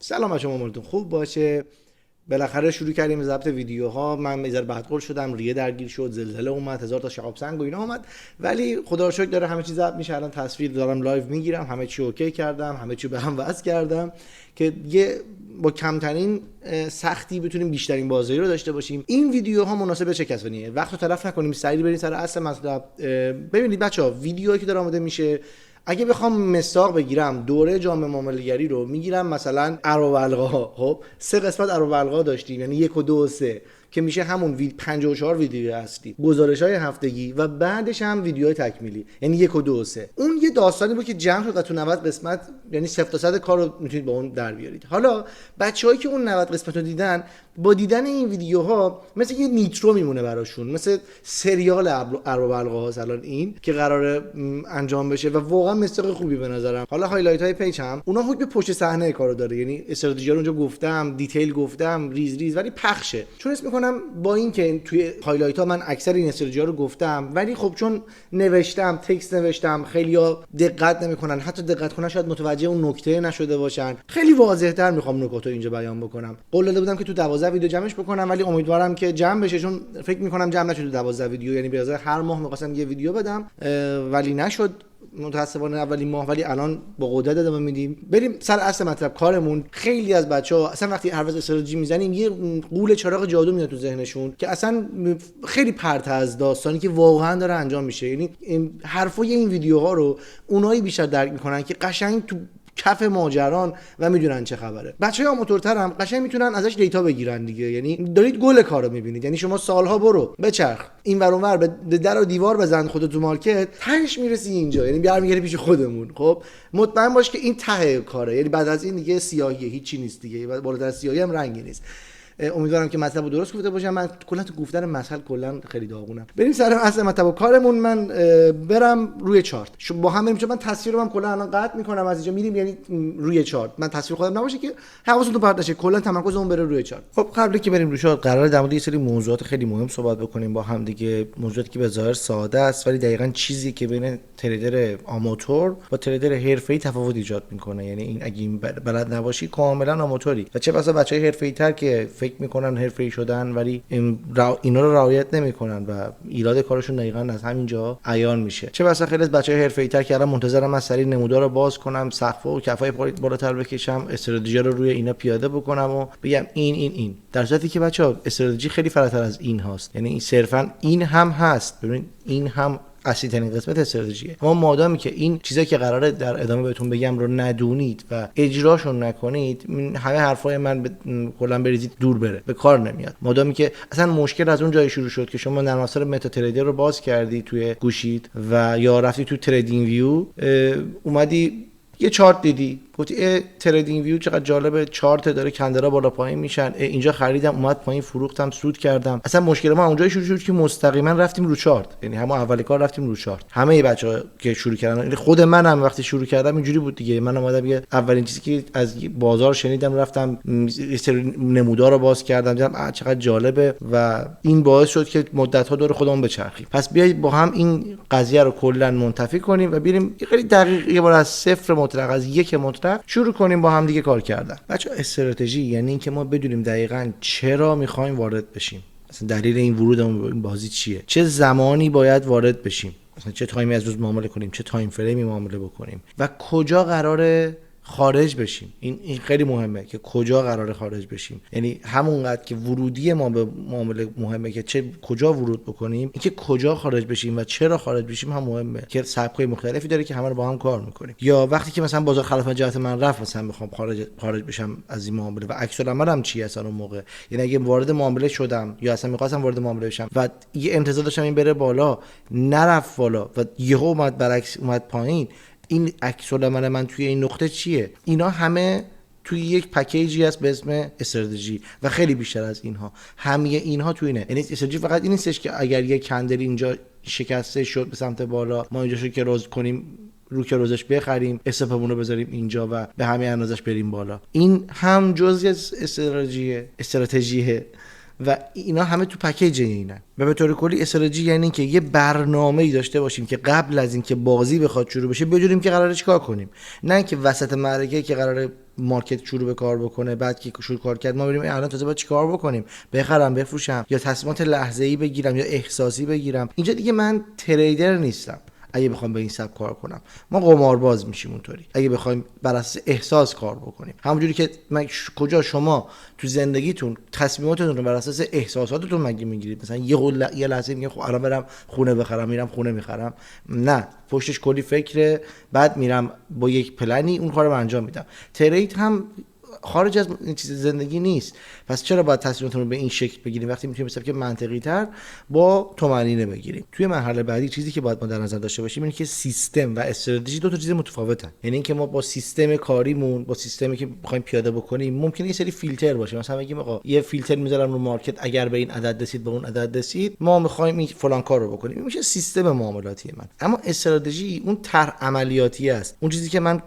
سلام شما، مالتون خوب باشه. بالاخره شروع کردیم ضبط ویدیوها. من میذار بدقول شدم، ریه درگیر شد، زلزله اومد، هزار تا شهاب سنگ و اینا اومد، ولی خدا رو شکر داره همه چیز ضبط میشه. الان تصویر دارم لایو میگیرم، همه چی اوکی کردم، همه چی به هم وصل کردم که با کمترین سختی بتونیم بیشترین بازدهی رو داشته باشیم. این ویدیوها مناسب چه کسانیه؟ وقت رو تلف نکنیم، سریع بریم سر اصل مطلب. ببینید بچه‌ها، ویدیوهایی که داره آماده میشه، اگه بخوام مساق بگیرم دوره جامعه معامله‌گری رو میگیرم، مثلا اروالقا. خب 3 قسمت اروالقا داشتیم، یعنی 1 و 2 و 3 که میشه همون 54 ویدیو اصلی، گزارش‌های هفتگی و بعدش هم ویدیوهای تکمیلی، یعنی 1 و 2 و 3. اون یه داستانی بود که جمع شد و تو 90 قسمت، یعنی 0 تا 100 کار رو میتونید با اون در بیارید. حالا بچه‌هایی که اون 90 قسمت رو دیدن، با دیدن این ویدیوها مثل یه نیترو میمونه براشون، مثل سریال اروالقا هاست الان این که قراره انجام بشه و واقعا مستقل خوبی به نظرم. حالا هایلایت های پیج هم اونا حکم پشت صحنه کارو داره، یعنی استراتژی رو اونجا گفتم، دیتیل گفتم، ریز ریز، ولی پخشه. چون اسم میکنم با این که توی هایلایت ها من اکثر این استراتژی رو گفتم، ولی خب چون نوشتم، تکست نوشتم، خیلیا دقت نمیکنن، حتی دقت کنن شاید متوجه اون نکته نشده باشن. خیلی واضح‌تر میخوام نکاتو اینجا بیان بکنم. قول داده بودم که تو 12 ویدیو جمعش بکنم، ولی امیدوارم که جمع بشه، چون فکر میکنم جمع نشد تو 12 ویدیو. یعنی به نظر هر ماه می‌خواستم یه ویدیو بدم، ولی نشد متاسفانه اولین ماه، ولی الان با قدرت ادامه میدیم. بریم سر اصل مطلب کارمون. خیلی از بچه‌ها اصلا وقتی حرف استراتژی میزنیم یه قول چراغ جادو میاد تو ذهنشون که اصلا خیلی پرت از داستانی که واقعا داره انجام میشه. یعنی حرفای این ویدیوها رو اونایی بیشتر درک میکنن که قشنگ تو کف ماجران و میدونن چه خبره. بچه‌های آماتورتر هم قشنگ میتونن ازش دیتا بگیرن دیگه. یعنی دارید گل کارو میبینید، یعنی شما سالها برو بچرخ این ور اون ور، به در و دیوار بزن خودت تو مارکت، تهش میرسی اینجا، یعنی برمیگردی پیش خودمون. خب مطمئن باش که این ته کاره، یعنی بعد از این دیگه سیاهیه، هیچی نیست دیگه، بالاتر از سیاهی هم رنگی نیست. امیدوارم که مطلب رو درست گفته باشم. من کلا تو گفتن مسائل کلا خیلی داغونم. بریم سر اصل مطلب و کارمون. من برم روی چارت با هم بریم، چون من تصویر رو هم کلا الان قطع میکنم، از اینجا میریم یعنی روی چارت. من تصویر خودم نباشه که حواستون پرت نشه، کلا تمرکزمون بره روی چارت. خب قبل که بریم روی چارت، قراره در مورد یه سری موضوعات خیلی مهم صحبت بکنیم با هم دیگه. موضوعاتی که به ظاهر ساده است، ولی دقیقاً چیزی که بین تریدر آماتور و تریدر حرفه‌ای تفاوت ایجاد میکنه. یعنی این اگه این بلد نباشی کاملا آماتوری، و چه بسا بچهای حرفه‌ای‌تر که فکر میکنن حرفه‌ای شدن ولی اینا رو رعایت نمیکنن و ایراد کارشون دقیقاً از همینجا عیان میشه. چه بسا خیلی از بچهای حرفه‌ای‌تر که الان منتظرم من سری نمودار رو باز کنم، سقف و کفای بالاتر بکشم، استراتژی رو روی اینا پیاده بکنم و بگم این در صورتی که بچه‌ها استراتژی خیلی فراتر از این هست. یعنی صرفاً این هم هست. ببین این هم اصلی ترین قسمت استراتژیه. اما مادامی که این چیزایی که قراره در ادامه بهتون بگم رو ندونید و اجراشون نکنید، همه حرفای من کلا بریزید دور بره، به کار نمیاد. مادامی که اصلا مشکل از اون جایی شروع شد که شما نرم افزار متا تریدر رو باز کردی توی گوشیت و یا رفتی تو تریدینگ ویو، اومدی یه چارت دیدی، گفتی تریدینگ ویو چقدر جالبه، چارت داره کندرها بالا پایین میشن، اینجا خریدم اومد پایین، فروختم سود کردم. اصلا مشکل ما اونجایی شروع شد که مستقیما رفتیم رو چارت، یعنی همون اول کار رفتیم رو چارت. همه بچه‌ها که شروع کردن، یعنی خود منم وقتی شروع کردم اینجوری بود دیگه. من اومدم یه اولین چیزی که از بازار شنیدم، رفتم نمودار رو باز کردم، دیدم چقدر جالبه و این باعث شد که مدت‌ها دور خودمون بچرخیم. پس بیایید با هم این قضیه رو کلا منتفی کنیم و بریم خیلی دقیق یه بار از صفر مطلق، از یک مطلق شروع کنیم با هم دیگه کار کردن. بچه‌ها استراتژی یعنی اینکه ما بدونیم دقیقاً چرا می‌خوایم وارد بشیم، مثلا دلیل این ورودمون به این بازی چیه، چه زمانی باید وارد بشیم، مثلا چه تایمی از روز معامله کنیم، چه تایم فریمی معامله بکنیم و کجا قراره خارج بشیم. این خیلی مهمه که کجا قراره خارج بشیم. یعنی همونقدر که ورودی ما به معامله مهمه که چه کجا ورود بکنیم، اینکه کجا خارج بشیم و چرا خارج بشیم هم مهمه، که سبک‌های مختلفی داره که همه رو با هم کار می‌کنیم. یا وقتی که مثلا بازار خلاف جهت من رفت، مثلا می‌خوام خارج بشم از این معامله و عکس العملم چی اصلا اون موقع، یعنی اگه وارد معامله شدم یا اصلا می‌خواستم وارد معامله بشم و یه انتظار داشتم این بره بالا، نرفت بالا و یهو اومد برعکس اومد پایین، این عکس العمل من توی این نقطه چیه؟ اینا همه توی یک پکیجی هست به اسم استراتژی و خیلی بیشتر از اینها. همه اینها توی اینه. یعنی استراتژی فقط این نیستش که اگر یک کندل اینجا شکسته شد به سمت بالا، ما اینجاشو که روز کنیم رو که روزش بخریم، استاپمون رو بذاریم اینجا و به همین اندازش بریم بالا. این هم جزئی از استراتژیه و اینا همه تو پکیج اینن. و به طور کلی استراتژی یعنی که یه برنامه‌ای داشته باشیم که قبل از اینکه بازی بخواد شروع بشه بدونیم که قراره چیکار کنیم، نه اینکه وسط معرکه که قراره مارکت شروع به کار بکنه بعد که شروع کار کرد ما بریم الان تازه باید چیکار بکنیم، بخرم بفروشم یا تصمیمات لحظه‌ای بگیرم یا احساسی بگیرم. اینجا دیگه من تریدر نیستم اگه بخوام به این سبک کار کنم، ما قمارباز میشیم اونطوری اگه بخوایم بر اساس احساس کار بکنیم. همونجوری که کجا شما تو زندگیتون تصمیماتتون رو بر اساس احساساتتون مگه میگیرید؟ مثلا یه لحظه میگم خب الان برم خونه بخرم، میرم خونه میخرم، نه، پشتش کلی فکره، بعد میرم با یک پلنی اون کارو انجام میدم. ترید هم خارج از این چیز زندگی نیست. پس چرا باید تصمیماتون رو به این شکل بگیریم وقتی میتونیم به سبک منطقی تر با طمأنینه بگیریم؟ توی مرحله بعدی چیزی که باید ما در نظر داشته باشیم اینه که سیستم و استراتژی دو تا چیز متفاوتن. یعنی اینکه ما با سیستم کاریمون، با سیستمی که می‌خوایم پیاده بکنیم، ممکنه یه سری فیلتر باشه. مثلا بگیم آقا یه فیلتر میذارم رو مارکت، اگر به این عدد رسید به اون عدد رسید ما می‌خوایم این فلان کار رو بکنیم. این میشه سیستم معاملاتی من. اما استراتژی اون طرح عملیاتی است، اون چیزی که من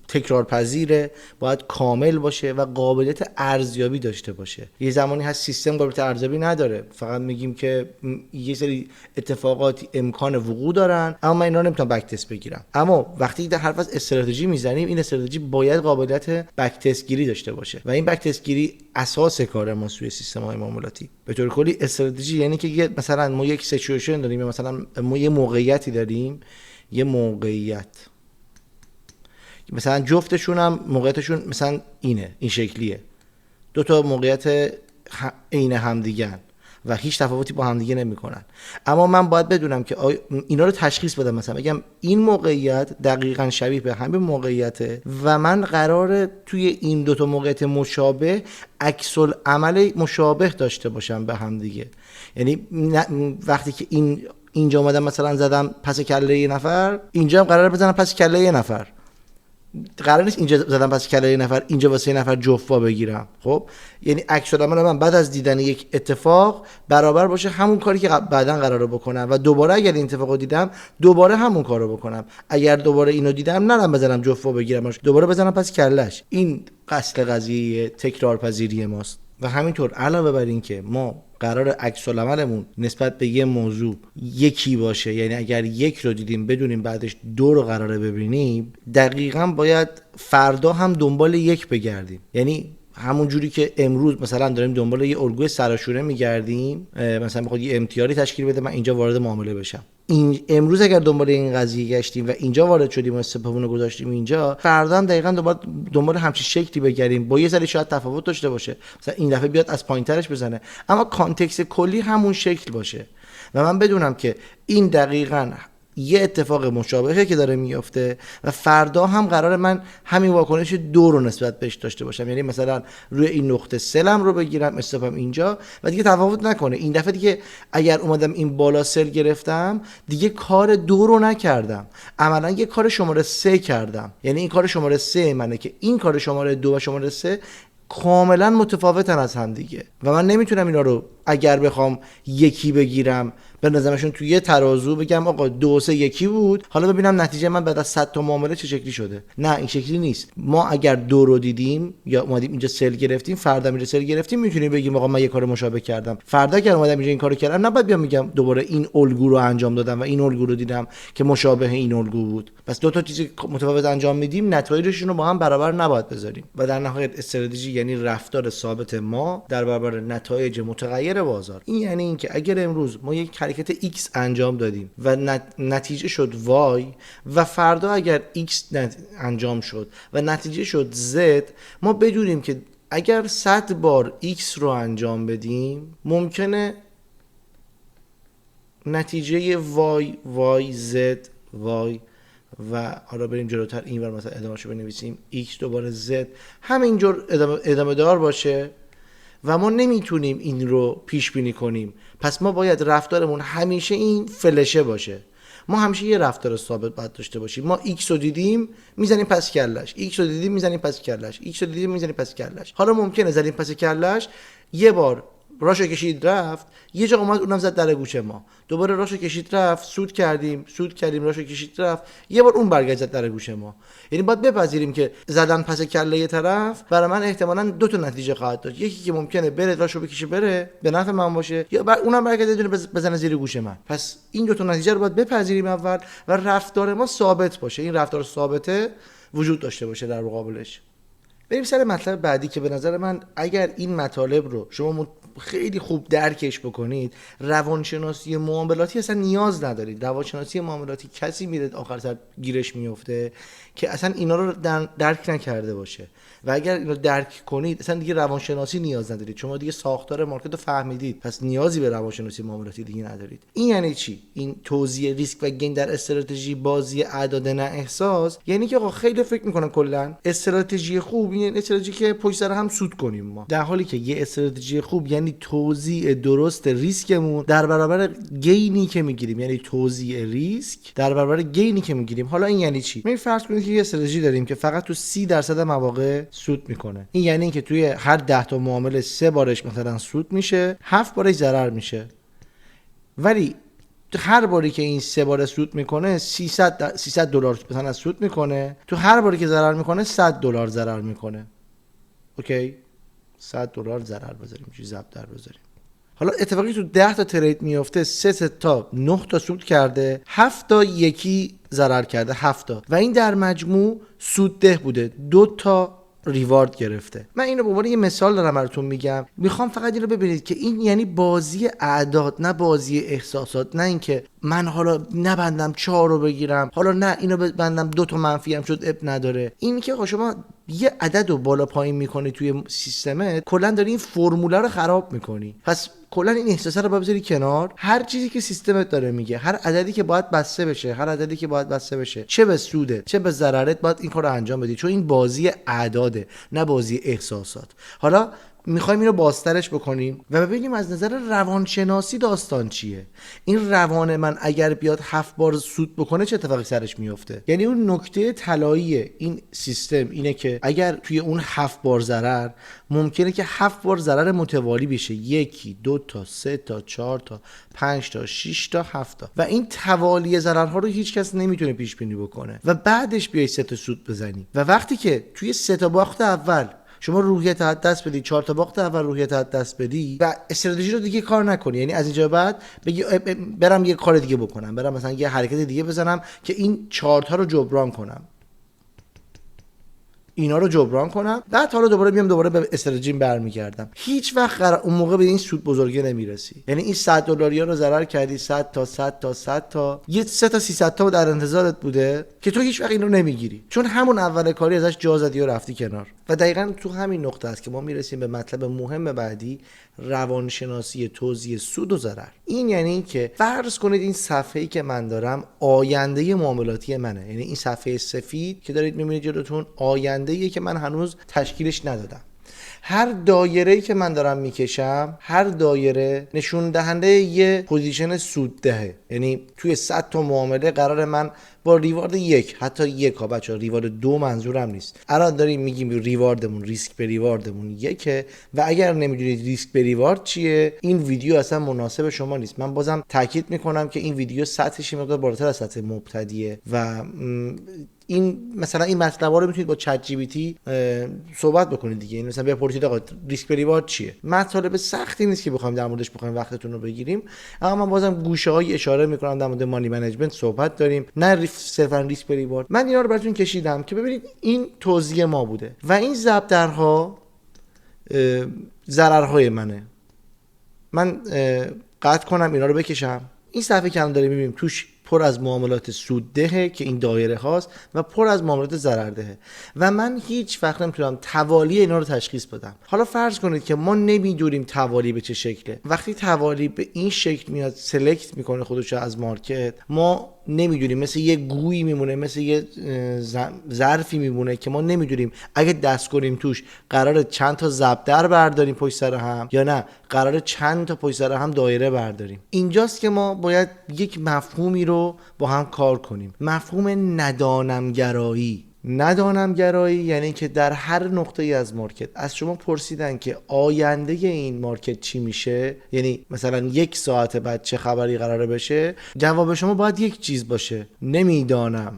تکرارپذیره، باید کامل باشه و قابلیت ارزیابی داشته باشه. یه زمانی هست سیستم قابلیت ارزیابی نداره، فقط میگیم که یه سری اتفاقاتی امکان وقوع دارن اما من اینا رو نمیتونم بک تست بگیرم. اما وقتی در حرف از استراتژی میزنیم این استراتژی باید قابلیت بک تست گیری داشته باشه و این بک تست گیری اساس کار ما توی سیستم‌های معاملاتی. به طور کلی استراتژی یعنی که مثلا ما یک سیچویشن داریم، مثلا ما یه موقعیتی داریم، یه موقعیت مثلا جفتشون هم موقعیتشون مثلا این شکلیه، دو تا موقعیت عین همدیگه‌ن و هیچ تفاوتی با همدیگه نمی‌کنن. اما من باید بدونم که اینا رو تشخیص بدم، مثلا بگم این موقعیت دقیقاً شبیه به همین موقعیته و من قراره توی این دو تا موقعیت مشابه عکس العمل مشابه داشته باشم به همدیگه. یعنی وقتی که اینجا اومدم مثلا زدم پس کله یه نفر، اینجا هم قراره بزنم پس کله یه نفر. قرار نیست اینجا زدم پس کله یه نفر اینجا واسه یه نفر جفت بگیرم. خب یعنی عکس العمل من بعد از دیدن یک اتفاق برابر باشه همون کاری که بعداً قراره بکنم و دوباره اگر این اتفاقو دیدم دوباره همون کارو بکنم. اگر دوباره اینو دیدم نرم بزنم جفت بگیرم، دوباره بزنم پس کلهش. این اصل قضیه تکرارپذیری ماست. و همینطور علاوه بر این که ما قرار عکس العملمون نسبت به یه موضوع یکی باشه، یعنی اگر یک رو دیدیم بدونیم بعدش دو رو قراره ببینیم، دقیقاً باید فردا هم دنبال یک بگردیم. یعنی همون جوری که امروز مثلا داریم دنبال یه الگوی سراشوره میگردیم، مثلا بخواد یه امتیاری تشکیل بده من اینجا وارد معامله بشم، این امروز اگر دنبال این قضیه گشتیم و اینجا وارد شدیم و سپمون رو گذاشتیم اینجا، فردا هم دقیقاً دنبال همچین شکلی بگردیم با یه ذره شاید تفاوت داشته باشه، مثلا این دفعه بیاد از پایینترش بزنه اما کانتکست کلی همون شکل باشه و من بدونم که این دقیقاً یه اتفاق مشابهه که داره میفته و فردا هم قراره من همین واکنش دو رو نسبت بهش داشته باشم. یعنی مثلا روی این نقطه سلم رو بگیرم استاپم اینجا و دیگه تفاوت نکنه. این دفعه دیگه اگر اومدم این بالا سل گرفتم دیگه کار دو رو نکردم، عملا یه کار شماره 3 کردم. یعنی این کار شماره 3 منه که این کار شماره 2 و شماره 3 کاملا متفاوتن از هم دیگه و من نمیتونم اینا رو اگر بخوام یکی بگیرم بندازمشون توی یه ترازو بگم آقا 2 و 3 یکی بود حالا ببینم نتیجه من بعد از 100 تا معامله چه شکلی شده. نه این شکلی نیست. ما اگر 2 رو دیدیم یا اومدیم اینجا سل گرفتیم، فردا اینجا سل گرفتیم، میتونیم بگیم آقا من یه کار مشابه کردم. فردا اگر اومدم اینجا این کارو کردم نباید بیام میگم دوباره این الگو رو انجام دادم و این الگو رو دیدم که مشابه این الگو بود. پس دو تا چیز متفاوت انجام میدیم، نتایجشون رو با هم برابر نباید بذاریم. و در نهایت استراتژی یعنی رفتار ثابت ما در برابر نتایج متغیر بازار. این یعنی اینکه اگر امروز ما یک حرکت X انجام دادیم و نتیجه شد Y و فردا اگر X انجام شد و نتیجه شد Z، ما بدونیم که اگر 100 بار X رو انجام بدیم ممکنه نتیجه Y Z Y و حالا بریم جلوتر اینور مثلا ادامه‌شو بنویسیم X دوباره Z همینجور ادامه دار باشه و ما نمیتونیم این رو پیش بینی کنیم. پس ما باید رفتارمون همیشه این فلشه باشه. ما همیشه یه رفتار ثابت باید داشته باشیم. ما X رو دیدیم میزنیم پس کلش، X رو دیدیم میزنیم پس کلش، X رو دیدیم میزنیم پس کلش. حالا ممکنه زدیم پس کلش، یه بار راشو کشید رفت، یه جا اومد اونم زد در گوش ما، دوباره راشو کشید رفت، سود کردیم راشو کشید رفت، یه بار اون برگشت زد در گوش ما. یعنی باید بپذیریم که زدن پس کله یه طرف برای من احتمالاً دو تا نتیجه خواهد داشت. یکی که ممکنه بره راشو بکشه بره به نفع من باشه، یا اونم برگرده دونه بزنه زیر گوش من. پس این دو تا نتیجه رو باید بپذیریم اول و رفتار ما ثابت باشه، این رفتار ثابته وجود داشته باشه در مقابلش. بریم سر مطلب بعدی که به نظر من اگر این مطالب رو شما خیلی خوب درکش بکنید، روانشناسی معاملاتی اصلا نیاز ندارید. روانشناسی معاملاتی کسی میره آخر سر گیرش میفته که اصلا اینا رو درک نکرده باشه، و اگر اینو درک کنید اصلا دیگه روانشناسی نیاز ندارید. شما دیگه ساختار مارکت رو فهمیدید، پس نیازی به روانشناسی معاملاتی دیگه ندارید. این یعنی چی؟ این توزیع ریسک و گین در استراتژی بازی اعداد نه احساس، یعنی که آقا خیلی فکر میکنن کلا استراتژی خوب یعنی استراتژی که پشت سر هم سود کنیم ما، در حالی که یه استراتژی خوب یعنی توزیع درست ریسکمون در برابر گینی که میگیریم، یعنی توزیع ریسک در برابر گینی که میگیریم. حالا این یعنی چی؟ می فرض کنید که یه استراتژی داریم که فقط تو 30% مواقع سود میکنه. این یعنی اینکه توی هر 10 تا معامله 3 بارش مثلا سود میشه، 7 بارش ضرر میشه. ولی هر باری که این 3 بار سود میکنه 300 دلار مثلا سود میکنه، تو هر باری که ضرر میکنه 100 دلار ضرر میکنه. اوکی؟ 100 دلار ضرر بذاریم، چیز ضبط در بذاریم. حالا اتفاقی تو 10 تا ترید میفته، 3 تا 9 تا سود کرده، 7 تا یکی ضرر کرده، 7 تا، و این در مجموع سودده بوده، 2 تا ریوارد گرفته. من اینو به عنوان یه مثال دارم براتون میگم، میخوام فقط اینو ببینید که این یعنی بازی اعداد، نه بازی احساسات. نه اینکه من حالا نبندم 4 رو بگیرم، حالا نه اینو ببندم 2 تا منفی هم شد اب نداره. این که شما یه عدد رو بالا پایین میکنی توی سیستمت، کلا داری این فرموله رو خراب میکنی. پس کلا این احساسات رو بذاری کنار. هر چیزی که سیستمت داره میگه، هر عددی که باید بسته بشه، چه به سودت چه به ضررت، باید این کار رو انجام بدی، چون این بازی اعداده نه بازی احساسات. حالا میخوایم اینو بازترش بکنیم و ببینیم از نظر روانشناسی داستان چیه. این روان من اگر بیاد 7 بار سود بکنه چه اتفاقی سرش میفته؟ یعنی اون نکته طلایی این سیستم اینه که اگر توی اون 7 بار ضرر ممکنه که 7 بار ضرر متوالی بشه، 1 2 تا 3 تا 4 تا 5 تا 6 تا 7 تا، و این توالی ضررها رو هیچ کس نمیتونه پیش بینی بکنه و بعدش بیای 3 تا سود بزنی. و وقتی که توی 3 تا باخت اول شما روحیت از دست بدی، 4 تا باخت اول روحیت از دست بدی و استراتژی رو دیگه کار نکنی، یعنی از اینجا بعد بگی برم یه کار دیگه بکنم، برم مثلا یه حرکت دیگه بزنم که این 4 تا رو جبران کنم، اینا رو جبران کنم، بعد حالا دوباره به استراتژیم برمیگردم. هیچ وقت اون موقع به این سود بزرگی نمیرسی. یعنی این 100 دلاریا رو ضرر کردی، 100 تا یه 3 تا 300 تا در انتظارت بوده که تو هیچ وقت این رو نمیگیری، چون همون اول کاری ازش جا زدی و رفتی کنار. و دقیقاً تو همین نقطه است که ما میرسیم به مطلب مهم بعدی، روانشناسی توزیع سود و ضرر. این یعنی که فرض کنید این صفحه‌ای که من دارم آینده معاملاتی منه، یعنی این صفحه سفید که دارید می‌بینید جلوتون آینده‌ایه که من هنوز تشکیلش ندادم. هر دایره‌ای که من دارم میکشم، هر دایره نشون دهنده یه پوزیشن سوددهه. یعنی توی 100 تا معامله قرار من با ریوارد 1، حتی 1 ها بچه‌ها، ریوارد 2 منظورم نیست، الان داریم میگیم ریواردمون، ریسک به ریواردمون 1، و اگر نمیدونید ریسک به ریوارد چیه، این ویدیو اصلا مناسب شما نیست. من بازم تاکید میکنم که این ویدیو سطحش مقدار بالاتر از سطح مبتدیه و این مثلا این مطلبا رو میتونید با چت جی پی تی صحبت بکنید دیگه. این مثلا بپرسید آقا ریسک به ریوارد چیه. مطالب سختی نیست که بخوایم در موردش وقتتون رو بگیریم، اما من بازم گوشه‌های اشاره میکنم در مورد مانی منیجمنت صحبت داریم، نه صرفا ریسک به ریوارد. من اینا رو براتون کشیدم که ببینید این توزیع ما بوده و این ضرب درها ضررهای منه. من قطع کنم اینا رو بکشم. این صفحه که الان داریم میبینیم توش پر از معاملات سوددهه که این دایره هاست و پر از معاملات ضرردهه و من هیچ وقت نمیتونم توالی اینا رو تشخیص بدم. حالا فرض کنید که ما نمیدونیم توالی به چه شکله. وقتی توالی به این شکل میاد سلکت میکنه خودش از مارکت، ما نمیدونیم، مثل یه گویی میمونه، مثل یه ظرفی میمونه که ما نمیدونیم اگه دست کنیم توش قراره چند تا ضربدر برداریم پشت سر هم یا نه قراره چند تا پشت سر هم دایره برداریم. اینجاست که ما باید یک مفهومی رو با هم کار کنیم، مفهوم ندانمگرایی. ندانم گرایی یعنی که در هر نقطه ای از مارکت از شما پرسیدن که آینده این مارکت چی میشه، یعنی مثلا 1 ساعت بعد چه خبری قراره بشه، جواب شما باید یک چیز باشه: نمیدانم،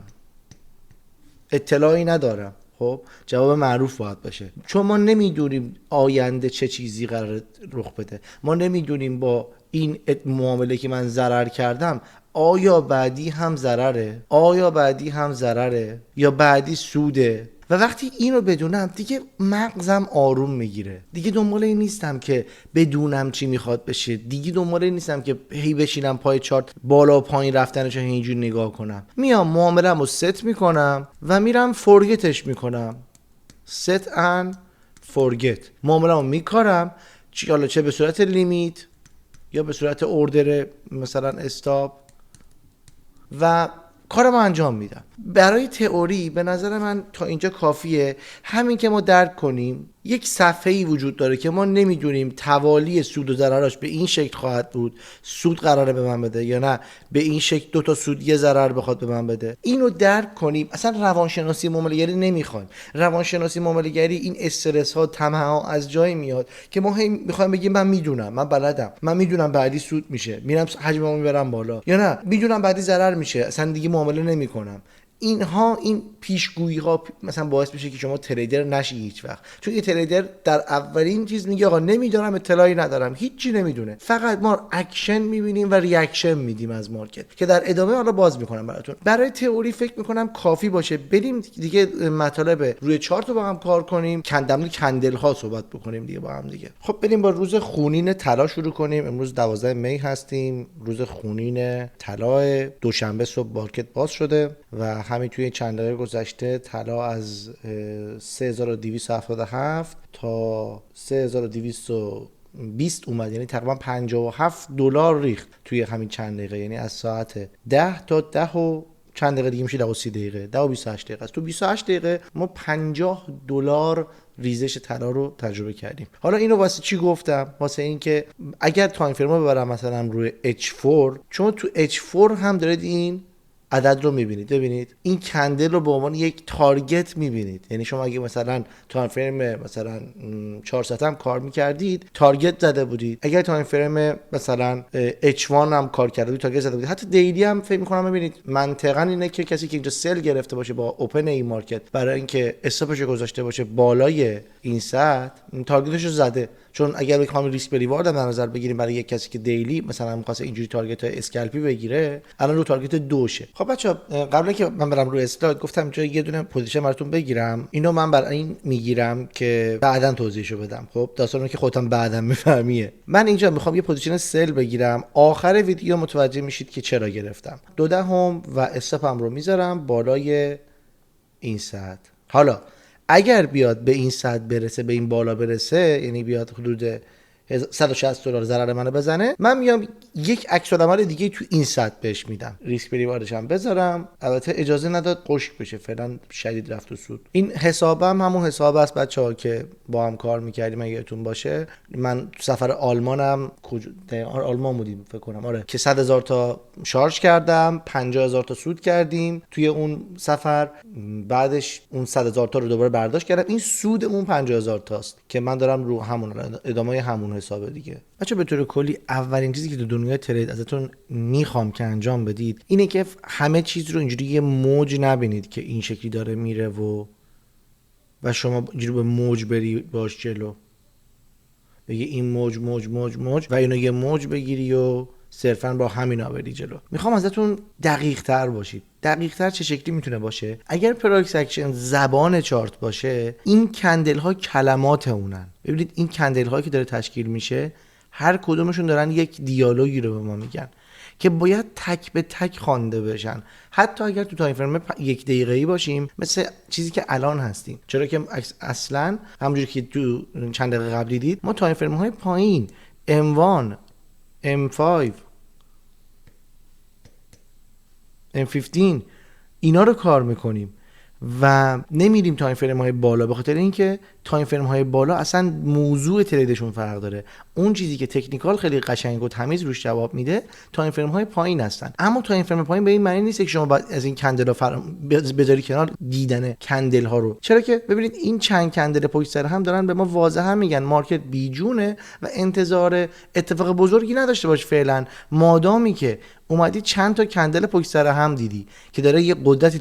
اطلاعی ندارم. خب جواب معروف باید باشه، چون ما نمیدونیم آینده چه چیزی قراره رخ بده. ما نمیدونیم با این معامله که من ضرر کردم آیا بعدی هم ضرره، آیا بعدی هم ضرره یا بعدی سوده. و وقتی اینو بدونم دیگه مغزم آروم میگیره، دیگه دنبال این نیستم که بدونم چی میخواد بشه، دیگه دنبال این نیستم که هی بشینم پای چارت بالا و پایین رفتنش رو اینجوری نگاه کنم. میام معامله‌مو ست میکنم و میرم فورگتش میکنم. set and forget. معامله‌مو میکارم، حالا چه به صورت لیمیت یا به صورت اوردر مثلا استاپ، و کارم انجام میدم. برای تئوری به نظر من تا اینجا کافیه. همین که ما درک کنیم یک صفحه‌ای وجود داره که ما نمیدونیم توالی سود و ضرراش به این شکل خواهد بود، سود قراره به من بده یا نه به این شکل 2 تا سود یه ضرر بخواد به من بده. اینو درک کنیم. اصلا روانشناسی معامله‌گری نمیخوایم. روانشناسی معامله‌گری این استرس ها، طمع ها از جایی میاد که ما میخوایم بگیم من میدونم، من بلدم، من میدونم بعدی سود میشه، میرم حجممو میبرم بالا، یا نه میدونم بعدی ضرر میشه، اصلا دیگه معامله نمیکنم. اینها، این پیشگویی ها مثلا باعث میشه که شما تریدر نشی هیچ وقت، چون یه تریدر در اولین چیز میگه آقا نمیدونم، اطلاعی ندارم، هیچی نمیدونه. فقط ما اکشن میبینیم و ریاکشن میدیم از مارکت که در ادامه حالا باز میکنم براتون. برای تئوری فکر میکنم کافی باشه. بریم دیگه مطالب روی چارت رو با هم کار کنیم، کندل ها صحبت بکنیم دیگه با هم دیگه. خب بریم با روز خونین طلا شروع کنیم. امروز 12 می هستیم، روز خونین طلا. دوشنبه صبح مارکت باز شده و همین توی چند دقیقه گذشته طلا از 3277 تا 3220 اومد، یعنی تقریبا $57 ریخت توی همین چند دقیقه، یعنی از ساعت 10 تا 10 و چند دقیقه دیگه میشه 10 و 30 دقیقه، 10 و 28 دقیقه است. تو 28 دقیقه ما $50 ریزش طلا رو تجربه کردیم. حالا اینو واسه چی گفتم؟ واسه این که اگر تایم فریم رو ببرم مثلا روی H4، چون تو H4 هم دارید این عدد رو میبینید. ببینید این کندل رو به عنوان یک تارگت میبینید، یعنی شما اگه مثلا تایم فریم مثلا 400 هم کار میکردید تارگت زده بودید، اگر تایم فریم مثلا H1 هم کار کرده بودید تارگت زده بودید. حتی دیلی هم فکر میکنم ببینید منطقاً اینه که کسی که اینجا سل گرفته باشه با اوپن ای مارکت برای اینکه استاپش گذاشته باشه بالای این سطح، تارگتش رو زده. چون اگر بخوام ریسک ریوارد در نظر بگیریم برای یک کسی که دیلی مثلا می‌خواد اینجوری تارگت اسکالپی بگیره، الان رو تارگت 2 شه. خب بچا قبل اینکه من برم روی اسلاید گفتم اینجا یه دونه پوزیشن براتون بگیرم. اینو من برای این میگیرم که بعداً توضیحشو بدم. خب داستانو که خودم بعداً میفهمیه. من اینجا میخوام یه پوزیشن سل بگیرم. آخر ویدیو متوجه میشید که چرا گرفتم. 2 دهم و استاپم رو میذارم بالای این سطح. حالا اگر بیاد به این سطح برسه، به این بالا برسه، یعنی بیاد حدود $160 ضرر منو بزنه، من میام یک عکس العمل دیگه تو این سطح بهش میدم، ریسک ریواردش هم بذارم. البته اجازه نداد خشک بشه، فعلا شدید رفت و سود. این حسابم همون حساب است بچه‌ها که با هم کار میکردیم اگه یادتون باشه. من تو سفر آلمانم آلمان بودیم فکر کنم، آره، که 100,000 تا شارژ کردم، 50,000 تا سود کردیم توی اون سفر. بعدش اون 100,000 تا رو دوباره برداشت کردم. این سود اون 50,000 تاست که من دارم رو همون ادامه همون حساب دیگه. بچه به طور کلی اولین چیزی که تو دنیای ترید ازتون میخوام که انجام بدید اینه که همه چیز رو اینجوری یه موج نبینید که این شکلی داره میره و شما اینجوری به موج بری باش جلو، بگی این موج و اینو یه موج بگیری و صرفا با همینا بری جلو. میخوام ازتون دقیق تر باشید. دقیق تر چه شکلی میتونه باشه؟ اگر پرایس اکشن زبان چارت باشه، این کندل ها کلمات اونن. ببینید این کندل هایی که داره تشکیل میشه هر کدومشون دارن یک دیالوگی رو به ما میگن که باید تک به تک خوانده بشن، حتی اگر تو تایم فریم 1 دقیقه‌ای باشیم مثل چیزی که الان هستیم. چرا که اصلا همونجوری که تو چند دقیقه قبل دیدید ما تایم فریم های پایین M1 M5 M15 اینا رو کار میکنیم و نمیریم تایم فریم های بالا، به خاطر اینکه تایم فریم های بالا اصلا موضوع تریدشون فرق داره. اون چیزی که تکنیکال خیلی قشنگ و تمیز روش جواب میده تایم فریم های پایین هستن. اما تایم فریم پایین به این معنی نیست که شما باید از این کندل ها بذاری کنار دیدن کندل ها رو، چرا که ببینید این چند کندل پشت سر هم دارن به ما واضحا میگن مارکت بیجونه و انتظار اتفاق بزرگی نداشته باش فعلا، مادامی که اومدی چند تا کندل پشت سر هم دیدی که داره یه قدرتی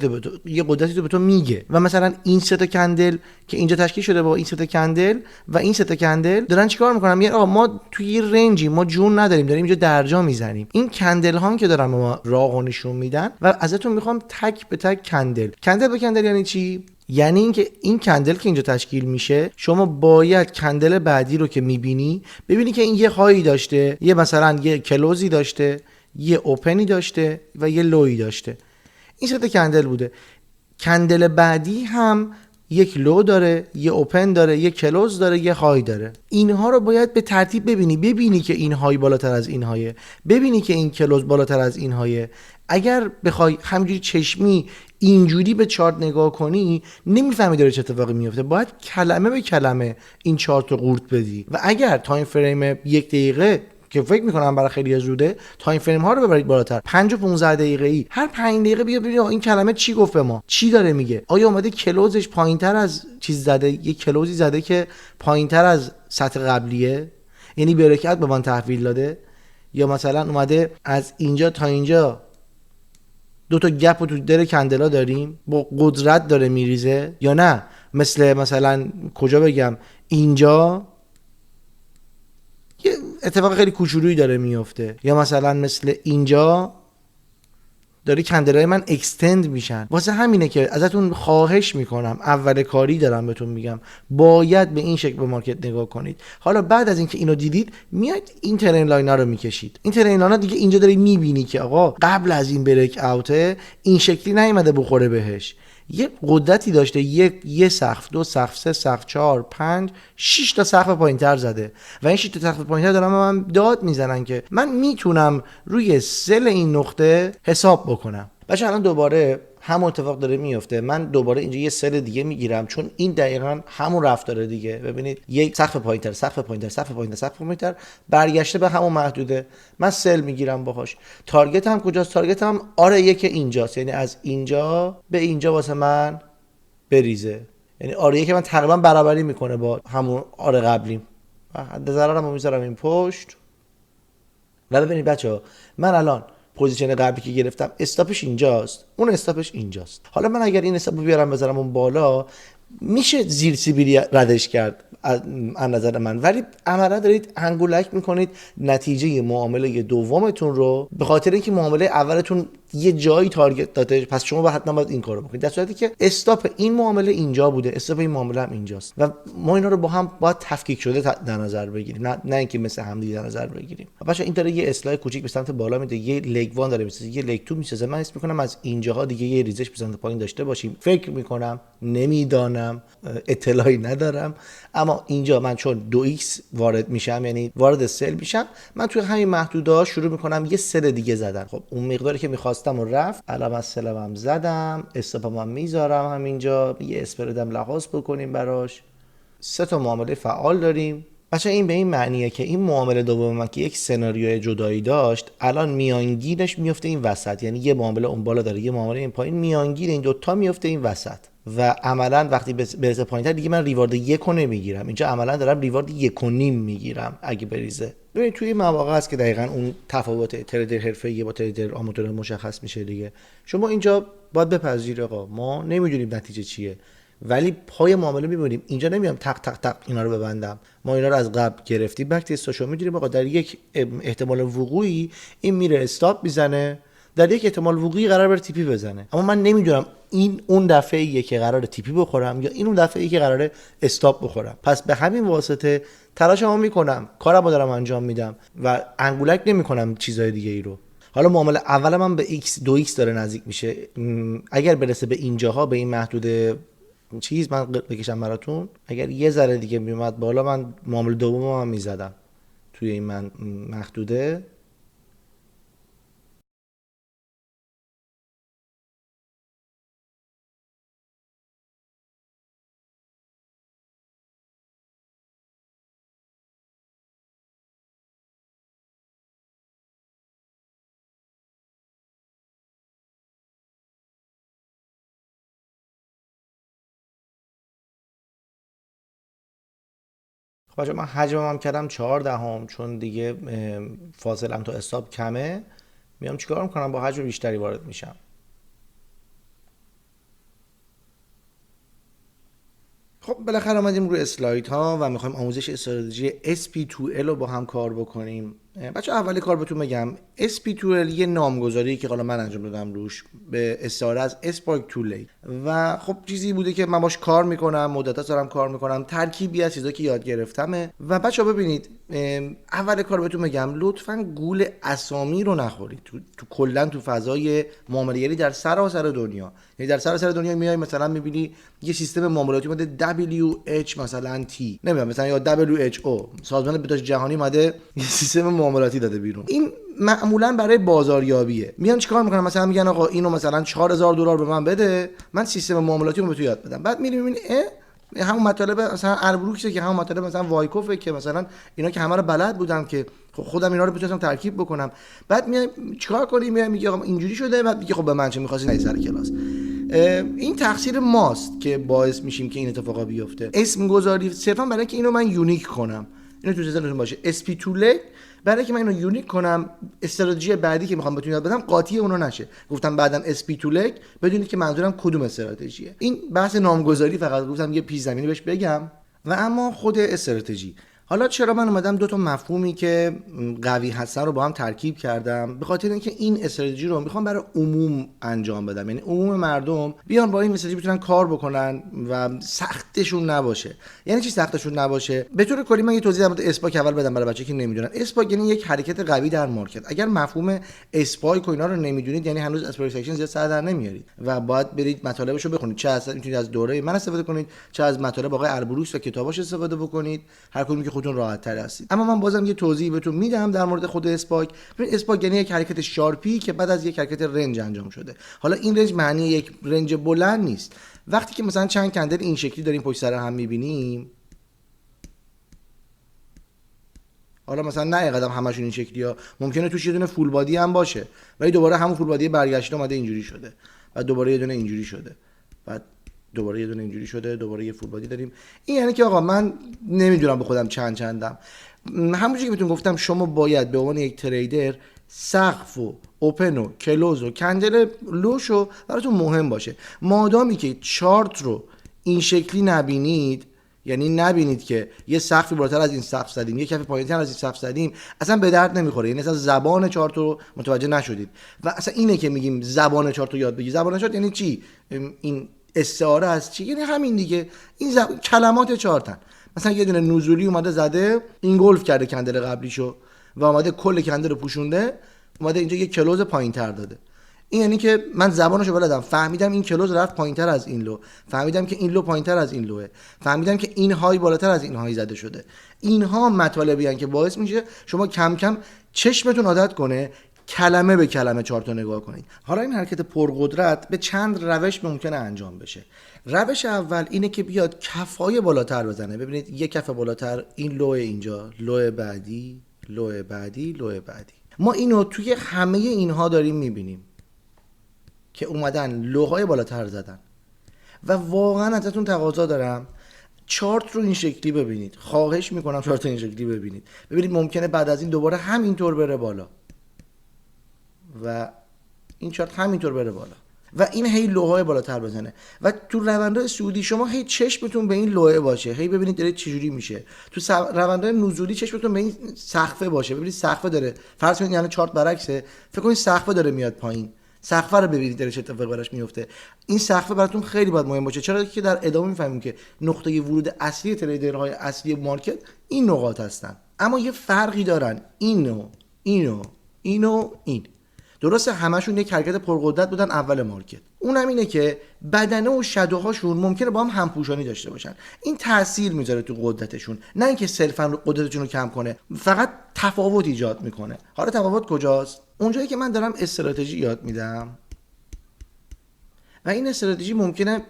تو به تو میگه و مثلا این سه تا کندل که اینجا تشکیل شده با این سه تا کندل و این سه تا کندل دارن چیکار میکنن؟ میگن آقا ما توی یه رنجی، ما جون نداریم، داریم اینجا درجا میزنیم. این کندل ها که دارن به ما راهو نشون میدن و ازتون میخوام تک به تک کندل به کندل یعنی چی؟ یعنی اینکه این کندل که اینجا تشکیل میشه شما باید کندل بعدی رو که میبینی ببینی که این یه هایی داشته، یه مثلا یه کلوزی داشته، یه اوپنی داشته و یه لوی داشته. این سه تا کندل بوده. کندل بعدی هم یک لو داره، یه اوپن داره، یه کلوز داره، یه های داره. اینها رو باید به ترتیب ببینی که این های بالاتر از این هایه، ببینی که این کلوز بالاتر از این هایه. اگر بخوای همینجوری چشمی اینجوری به چارت نگاه کنی نمیفهمی داره چه اتفاقی میفته، باید کلمه به کلمه این چارت رو قورت بدی. و اگر تایم فریم 1 دقیقه که فکر میکنم برای خیلی زوده، تایم فریم ها رو ببرید بالاتر، 5 و 15 دقیقه ای، هر 5 دقیقه بیا ببین این کلمه چی گفت به ما، چی داره میگه. آیا اومده کلوزش پایینتر از چیز زده، یه کلوزی زده که پایینتر از سطح قبلیه، یعنی برکت به من تحویل داده، یا مثلا اومده از اینجا تا اینجا دو تا گپ تو در کندلا داریم با قدرت داره میریزه، یا نه مثلا کجا بگم اینجا یه اتفاق خیلی کوچولویی داره میفته، یا مثلا مثل اینجا داره کندلای من اکستند میشن. واسه همینه که ازتون خواهش میکنم، اول کاری دارم بهتون میگم، باید به این شکل به مارکت نگاه کنید. حالا بعد از اینکه اینو دیدید میاد این ترین لاین ها رو میکشید. این ترین لاین ها دیگه اینجا داری میبینی که آقا قبل از این بریک اوته این شکلی نیومده بخوره بهش، یه قدرتی داشته، یه سقف، دو سقف، سه سقف، 4 5 6 تا سقف پایینتر زده و این 6 تا سقف پایینتر دارن من داد میزنن که من میتونم روی سل این نقطه حساب بکنم. بچه الان دوباره همون اتفاق داره میفته، من دوباره اینجا یه سل دیگه میگیرم چون این دقیقاً همون رفتاره دیگه. ببینید یک سقف پایینتر برگشته به همون محدوده، من سل میگیرم باهاش. تارگت هم کجاست؟ تارگت هم آره یک اینجاست، یعنی از اینجا به اینجا واسه من بریزه، یعنی آره که من تقریبا برابری میکنه با همون آره قبلیم. حد ضررمو میذارم این پشت و ببینید بچه‌ها من الان پوزیشن قبلی که گرفتم استاپش اینجاست، اون استاپش اینجاست. حالا من اگر این استاپو بیارم بذارم اون بالا میشه زیر سیبیلی ردش کرد از نظر من، ولی عملا دارید انگولک میکنید نتیجه معامله دومتون رو، به خاطر اینکه معامله اولتون یه جایی تارگت داده، پس شما باید حتما این کارو بکنید، در صورتی که استاپ این معامله اینجا بوده، استاپ این معامله هم اینجاست و ما اینا رو با هم باید تفکیک شده در نظر بگیریم، نه اینکه مثل هم دیگه در نظر بگیریم. بچا این داره یه اصلاح کوچیک به سمت بالا میده، یه لگ وان داره میسازه، یه لگ تو میسازه. من حس میکنم از اینجاها دیگه یه ریزش به سمت پایین داشته باشیم، فکر میکنم، نمیدانم، اطلاعی ندارم، اما اینجا من چون 2x وارد میشم، یعنی وارد سل میشم، من توی همین محدوده شروع میکنم یه سل دیگه زدن. خب اون مقداری که میخواستم و رفت، الان از سلمم زدم، استاپم میذارم همینجا، یه اسپردم لحاظ بکنیم براش. 3 تا معامله فعال داریم. بچه این به این معنیه که این معامله دوم من که یک سناریوی جدایی داشت، الان میانگینش میفته این وسط، یعنی یه معامله اون بالا داره، یه معامله این پایین، میانگین این دوتا میفته این وسط و عملا وقتی برسه پایینتر دیگه من ریوارد 1 نمیگیرم، اینجا عملا دارم ریوارد 1.5 میگیرم اگه بریزه. ببین توی مواقع هست که دقیقاً اون تفاوت تریدر حرفه‌ای با تریدر آماتور مشخص میشه دیگه. شما اینجا باید بپذیری آقا ما نمیدونیم نتیجه چیه، ولی پای معامله میبینیم اینجا نمیام تق تق تق اینا رو ببندم، ما اینا رو از قبل گرفتیم بک تستاشو میدونیم آقا در یک احتمال وقوعی این میره استاپ میزنه، در یک احتمال وقوعی قرار بره تیپی بزنه، اما من نمیدونم این اون دفعه ایه که قراره تیپی بخورم یا این اون دفعه ای که قراره استاپ بخورم. پس به همین واسطه تلاشمو میکنم، کارمو دارم انجام میدم و انگولک نمیکنم چیزای دیگه ای رو. حالا معامله اول من به x 2x داره نزدیک میشه، اگر برسه به اینجاها به این محدوده چیز من بکشم براتون، اگر یه ذره دیگه میومد بالا من معامله دومم هم میزدم توی این محدوده. باشه من حجمم هم کردم 14 چون دیگه فاصلم تا استاپ کمه، میام چیکار میکنم با حجم بیشتری وارد میشم. خب بالاخره اومدیم روی اسلاید ها و میخوایم آموزش استراتژی SP2L رو با هم کار بکنیم. بچه اول کار بهتون بگم SP2L یه نامگذاری که حالا من انجام دادم روش به استعاره از اسپارک تو لیک و خب چیزی بوده که من باش کار میکنم، مدت دارم کار میکنم، ترکیبی از چیزایی که یاد گرفتمه. و بچه ببینید اول کار بهتون بگم لطفاً گول اسامی رو نخورید تو کلا تو فضای معامله‌گری در سراسر دنیا. یعنی در سراسر دنیا میای مثلا میبینی یه سیستم معاملاتی اومده WH مثلا T نمیدونم مثلا یا WHO سازمان بهداشت جهانی اومده یه سیستم معاملاتی داده بیرون. این معمولا برای بازاریابیه. میان چیکار میکنن؟ مثلا میگن آقا اینو مثلا $4000 به من بده، من سیستم معاملاتی رو به تو یاد بدم. بعد میری میبینی همون مطالب مثلا اربروکسه که همون مطالب مثلا وایکوفه که مثلا اینا که همه رو بلد بودم که خودم اینا رو بتونم ترکیب بکنم. بعد میای چیکار کنی؟ میای میگی آقا اینجوری شده، بعد میگه خب به من چه می‌خواستی نری سر کلاس. این تقصیر ماست که باعث میشیم که این اتفاقا بیفته. اسم گذاری صرفا برای اینکه اینو من یونیک کنم، اینو تو ذهنتون باشه SP2L برای اینکه من اینو یونیک کنم، استراتژی بعدی که میخوام بهتون یاد بدم قاطی اونو نشه. گفتم بعدن SP2L بدونید که منظورم کدوم استراتژیه. این بحث نامگذاری فقط گفتم یه پیش زمینی بهش بگم. و اما خود استراتژی، حالا چرا من اومدم دو تا مفهومی که قوی هستن رو با هم ترکیب کردم؟ به خاطر اینکه این استراتژی رو میخوام برای عموم انجام بدم، یعنی عموم مردم بیان با این استراتژی بتونن کار بکنن و سختشون نباشه. یعنی چی سختشون نباشه؟ به طور کلی من یه توضیح در مورد اسپاک اول بدم برای بچه‌ای که نمیدونن. اسپاک یعنی یک حرکت قوی در مارکت. اگر مفهوم اسپاک و اینا رو نمیدونید یعنی هنوز اسپریکشن زیاد سر در نمیارید و باید برید مطالبش رو بخونید. چه از میتونید از دوره من استفاده کنید، چه از مطالب آقای اربروکس و کتاباش استفاده بکنید، هر کدومی که خودتون راحت تر هستید. اما من بازم یه توضیح بهتون میدم در مورد خود اسپاک. ببین اسپاک یعنی یک حرکت شارپی که بعد از یک حرکت رنج انجام شده. حالا این رنج معنی یک رنج بلند نیست. وقتی که مثلا چند کندل این شکلی داریم پشت سر هم میبینیم، حالا مثلا نه قدم همشون این شکلیه، ممکنه توش یه دونه فول بادی هم باشه ولی دوباره همون فول بادی برگشته اومده اینجوری شده، بعد دوباره یه دونه اینجوری شده، بعد دوباره یه دونه اینجوری شده، دوباره یه فول بادی داریم. این یعنی که آقا من نمیدونم به خودم چندم. همونجوری که بهتون گفتم شما باید به عنوان یک تریدر سقف و اوپن و کلوز و کندل لوشو براتون مهم باشه. مادامی که چارت رو این شکلی نبینید، یعنی نبینید که یه سقفی بالاتر از این سقف زدیم، یه کف پایین‌تر از این سقف زدیم، اصلا به درد نمیخوره. یعنی اصلا زبان چارت رو متوجه نشدید. و اصلا اینه که میگیم زبان چارت رو یاد بگیر. زبان چارت یعنی چی؟ این استعاره از چی؟ یعنی همین دیگه. این کلمات چارتن. مثلا یه دونه نزولی اومده زده اینگولف کرده کندل قبلیشو و اومده کل کندل رو پوشونده، اومده اینجا یه کلوز پایین‌تر داده. این یعنی که من زبانشو بلدم، فهمیدم این کلوز رفت پایین‌تر از این لو، فهمیدم که این لو پایین‌تر از این لوه، فهمیدم که این های بالاتر از این های زده شده. اینها مطالبی ان که باعث میشه شما کم کم چشمتون عادت کنه کلمه به کلمه چارت رو نگاه کنید. حالا این حرکت پرقدرت به چند روش ممکنه انجام بشه. روش اول اینه که بیاد کفای بالاتر بزنه. ببینید یک کف بالاتر، این لو اینجا، لو بعدی، لو بعدی، لو بعدی. ما اینو توی همه اینها داریم میبینیم که اومدن لوهای بالاتر زدن و واقعا ازتون تقاضا دارم چارت رو این شکلی ببینید. خواهش میکنم چارت رو این شکلی ببینید. ببینید ممکنه بعد از این دوباره همینطور بره بالا و این چارت همینطور بره بالا و این هی لوهای بالاتر بزنه و تو روندهای سعودی شما هی چشمتون به این لوه باشه، هی ببینید داره چجوری میشه. تو روندهای نزولی چشمتون به این سقفه باشه، ببینید سقفه داره، فرض کنید یعنی چارت برعکسه، فکر کنید سقفه داره میاد پایین، سقفه رو ببینید داره چه اتفاقی براش میفته. این سقفه براتون خیلی باید مهم باشه. چرا که در ادامه میفهمیم که نقطه ورود اصلی تریدرهای اصلی مارکت این نقاط هستن، اما یه فرقی دارن، اینو این درسته همشون یک حرکت پرقدرت بودن اول مارکت. اونم اینه که بدنه و شادوهاشون ممکنه با هم همپوشانی داشته باشن. این تاثیر میذاره تو قدرتشون، نه اینکه صرفا قدرتشون رو کم کنه، فقط تفاوت ایجاد میکنه. حالا تفاوت کجاست؟ اونجایی که من دارم استراتژی یاد میدم و این استراتژی ممکنه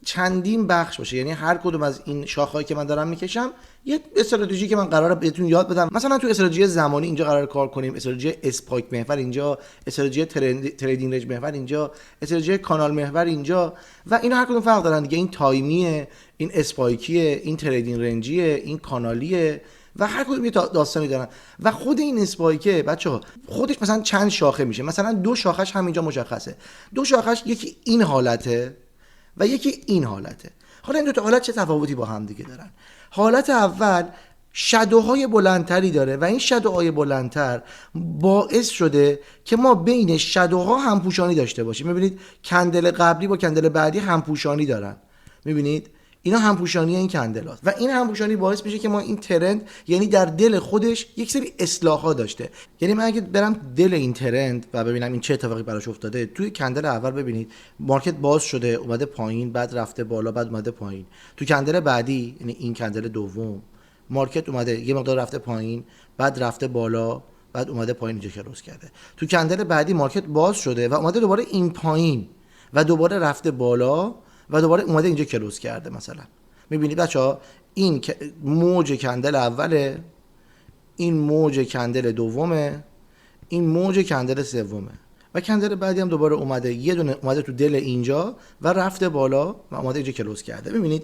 چندین بخش باشه، یعنی هر کدوم از این شاخه‌ای که من دارم میکشم یه استراتژی که من قراره بهتون یاد بدم. مثلا تو استراتژی زمانی اینجا قراره کار کنیم، استراتژی اسپایک محور اینجا، استراتژی تریدینگ رنج محور اینجا، استراتژی کانال محور اینجا، و اینا هر کدوم فرق دارن دیگه. این تایمیه، این اسپایکیه، این تریدینگ رنجیه، این کانالیه، و هر کدوم یه داستانی دارن. و خود این اسپایکه بچه‌ها خودش مثلا چند شاخه میشه، مثلا 2 شاخش همینجا مشخصه. 2 شاخش یکی این حالته و یکی این حالته. حالا این دو تا حالت چه تفاوتی با هم دیگه دارن؟ حالت اول شادوهای بلندتری داره و این شادوهای بلندتر باعث شده که ما بین شادوها همپوشانی داشته باشیم. میبینید کندل قبلی با کندل بعدی همپوشانی دارن، میبینید اینا همپوشانی این کندلات، و این همپوشانی باعث میشه که ما این ترند، یعنی در دل خودش یک سری اصلاحات داشته. یعنی من اگه برم دل این ترند و ببینم این چه اتفاقی براش افتاده، توی کندل اول ببینید مارکت باز شده اومده پایین، بعد رفته بالا، بعد اومده پایین. تو کندل بعدی یعنی این کندل دوم مارکت اومده یه مقدار رفته پایین، بعد رفته بالا، بعد اومده پایین، اینجا کلوز کرده. تو کندل بعدی مارکت باز شده و اومده دوباره این پایین و دوباره رفته بالا و دوباره اومده اینجا کلوز کرده. مثلا میبینید بچه‌ها این موج کندل اوله، این موج کندل دومه، این موج کندل سومه، و کندل بعدی هم دوباره اومده یه دونه اومده تو دل اینجا و رفته بالا و اومده اینجا کلوز کرده. ببینید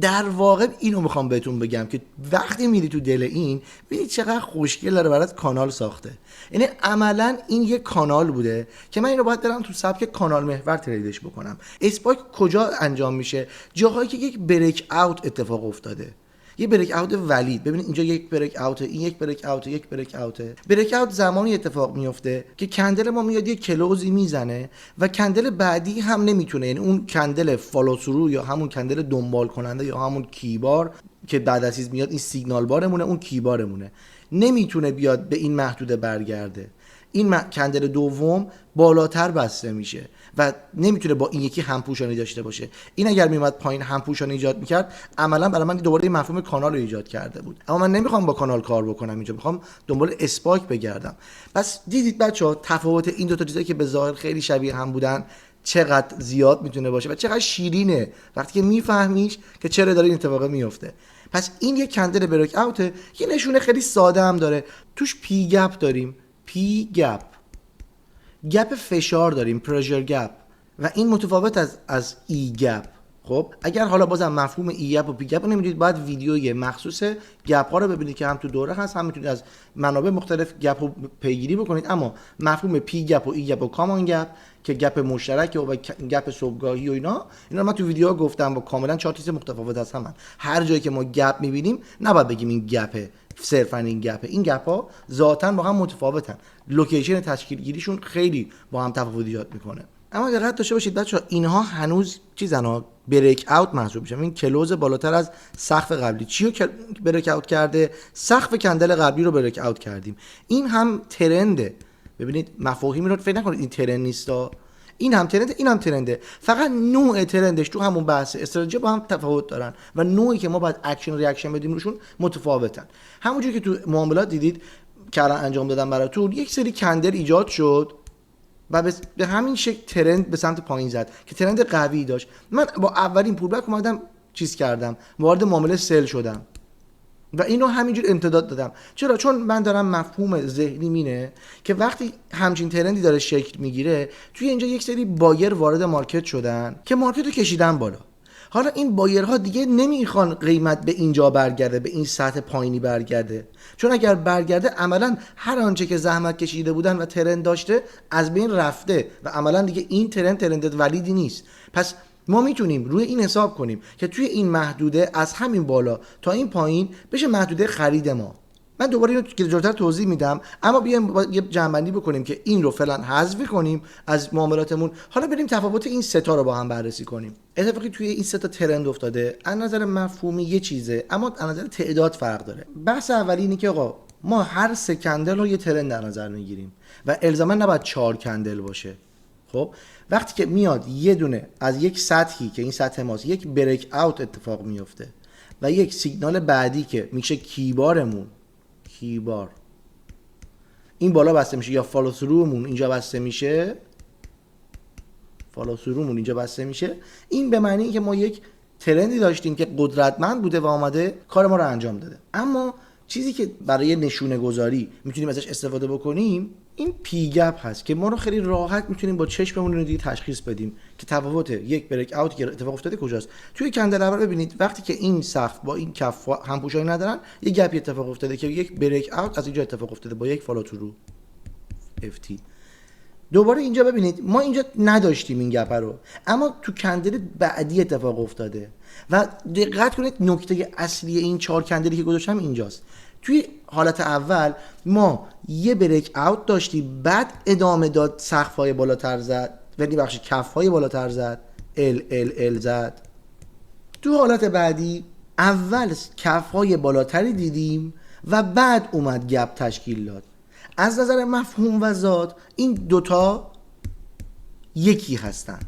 در واقع اینو میخوام بهتون بگم که وقتی میری تو دل این، ببینید چقدر خوشگل داره برات کانال ساخته. یعنی عملا این یه کانال بوده که من اینو باید برم تو سبک کانال محور تریدش بکنم. اسپایک کجا انجام میشه؟ جاهایی که یک بریک اوت اتفاق افتاده، یه بریک اوت ولید. ببینید اینجا یک بریک اوت، این یک بریک اوت، یک بریک اوت. بریک اوت زمانی اتفاق میفته که کندل ما میاد یه کلوزی میزنه و کندل بعدی هم نمیتونه، یعنی اون کندل فالو ثرو یا همون کندل دنبال کننده یا همون کیبار که بعد از چیز میاد، این سیگنال بارمونه، اون کیبارمونه، نمیتونه بیاد به این محدوده برگرده. این کندل دوم بالاتر بسته میشه و نمیتونه با این یکی همپوشانی داشته باشه. این اگر میومد پایین همپوشانی ایجاد میکرد، عملا برای من دوباره مفهوم کانال رو ایجاد کرده بود. اما من نمیخوام با کانال کار بکنم، اینجا میخوام دنبال اسپایک بگردم. پس دیدید بچه‌ها تفاوت این دو تا چیزایی که به ظاهر خیلی شبیه هم بودن چقدر زیاد میتونه باشه و چقدر شیرینه وقتی که میفهمیش که چرا داره این اتفاق میفته. پس این یک کندل بریک اوته، یه نشونه خیلی ساده هم داره، توش پی گپ داریم، پی گپ، گپ فشار داریم، پرشر گپ، و این متفاوت از ای گپ. خب اگر حالا بازم مفهوم ای گپ و پی گپ رو نمیدونید، باید ویدیوی مخصوص گپ ها رو ببینید که هم تو دوره هست، هم میتونید از منابع مختلف گپ رو پیگیری بکنید. اما مفهوم پی گپ و ای گپ و کامان گپ که گپ مشترک و گپ صبحگاهی و اینا من تو ویدیوها گفتم و کاملا 4 چیز متفاوت از هم. هر جایی که ما گپ میبینیم نباید بگیم این گپه، صرفا این گپه. این گپ ها ذاتاً با هم متفاوتن، لوکیشن تشکیل گیریشون خیلی با هم تفاوت ایجاد میکنه. اما دقت داشته باشید بچه‌ها اینها هنوز چیزن، بریک اوت محسوب میشن. این کلوز بالاتر از سقف قبلی چی رو بریک اوت کرده؟ سقف کندل قبلی رو بریک اوت کردیم. این هم ترنده. ببینید مفاهیمی رو فکر نکنید این ترند نیستا، این هم ترنده، این هم ترنده، فقط نوع ترندش تو همون بحث استراتژی با هم تفاوت دارن و نوعی که ما باید اکشن ریاکشن بدیم روشون متفاوتن. همونجوری که تو معاملات دیدید که الان انجام دادم براتون، یک سری کندل ایجاد شد و به همین شکل ترند به سمت پایین زد که ترند قوی داشت. من با اولین پولبک اومدم چیز کردم، وارد معامله سل شدم و اینو همینجور امتداد دادم. چرا؟ چون من دارم مفهوم ذهنی مینه که وقتی همچین ترندی داره شکل میگیره، توی اینجا یک سری بایر وارد مارکت شدن که مارکت رو کشیدن بالا. حالا این بایرها دیگه نمیخوان قیمت به اینجا برگرده، به این سطح پایینی برگرده، چون اگر برگرده عملا هر آنچه که زحمت کشیده بودن و ترند داشته از بین رفته و عملا دیگه این ترند ولیدی نیست. پس ما میتونیم روی این حساب کنیم که توی این محدوده از همین بالا تا این پایین بشه محدوده خرید ما. من دوباره اینو جلوتر توضیح میدم، اما بیایم یه جمع‌بندی بکنیم که این رو فعلا حذف کنیم از معاملاتمون. حالا بریم تفاوت این سه تا رو با هم بررسی کنیم. اتفاقی توی این سه تا ترند افتاده، از نظر مفهومی یه چیزه اما از نظر تعداد فرق داره. بحث اولی اینه که آقا ما هر سه کندل رو یه ترند در نظر میگیریم و الزاما نباید 4 کندل باشه. خب وقتی که میاد یه دونه از یک سطحی که این سطح ماست یک بریک اوت اتفاق میفته و یک سیگنال بعدی که میشه کیبارمون، کیبار این بالا بسته میشه، یا فالو ثرومون اینجا بسته میشه، فالو ثرومون اینجا بسته میشه. این به معنی که ما یک ترندی داشتیم که قدرتمند بوده و آمده کار ما رو انجام داده. اما چیزی که برای نشونه گذاری میتونیم ازش استفاده بکنیم این پی گپ هست که ما رو خیلی راحت میتونیم با چشممون رو دیگه تشخیص بدیم که تفاوت یک بریک اوت که اتفاق افتاده کجاست. توی کندل اول ببینید وقتی که این سقف با این کف همپوشانی ندارن یه گپی اتفاق افتاده که یک بریک اوت از اینجا اتفاق افتاده با یک فالو ترو اف تی. دوباره اینجا ببینید ما اینجا نداشتیم این گپ رو، اما تو کندل بعدی اتفاق افتاده و دقت کنید نکته اصلی این 4 کندلی که گذاشتم اینجاست. توی حالت اول ما یه بریک اوت داشتیم، بعد ادامه داد سقف‌های بالاتر زد، ولی بخش کف‌های بالاتر زد، ال زد. تو حالت بعدی اول کف‌های بالاتری دیدیم و بعد اومد گپ تشکیل داد. از نظر مفهوم و ذات این دوتا یکی هستند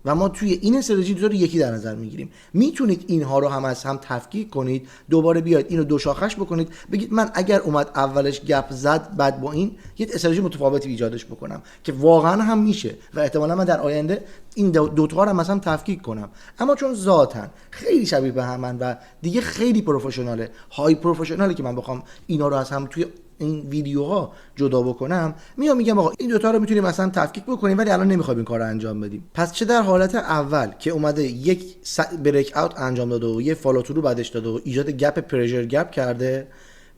و ما توی این استراتژی دوتا رو یکی در نظر میگیریم. میتونید اینها رو هم از هم تفکیک کنید، دوباره بیاید اینو دو شاخش بکنید، بگید من اگر اومد اولش گپ زد بعد با این یه استراتژی متفاوتی ایجادش بکنم که واقعا هم میشه و احتمالا من در آینده این دوتا رو هم از هم تفکیک کنم. اما چون ذاتن خیلی شبیه به همن و دیگه خیلی پروفشناله، های پروفشناله که من بخوام اینا رو از هم توی این ویدیوها جدا بکنم، میگم آقا این دوتا رو میتونیم مثلا تفکیک بکنیم ولی الان نمیخوایم این کار رو انجام بدیم. پس چه در حالت اول که اومده یک بریک اوت انجام داده و یه فالو ترو بعدش داده و ایجاد گپ پرشر گپ کرده،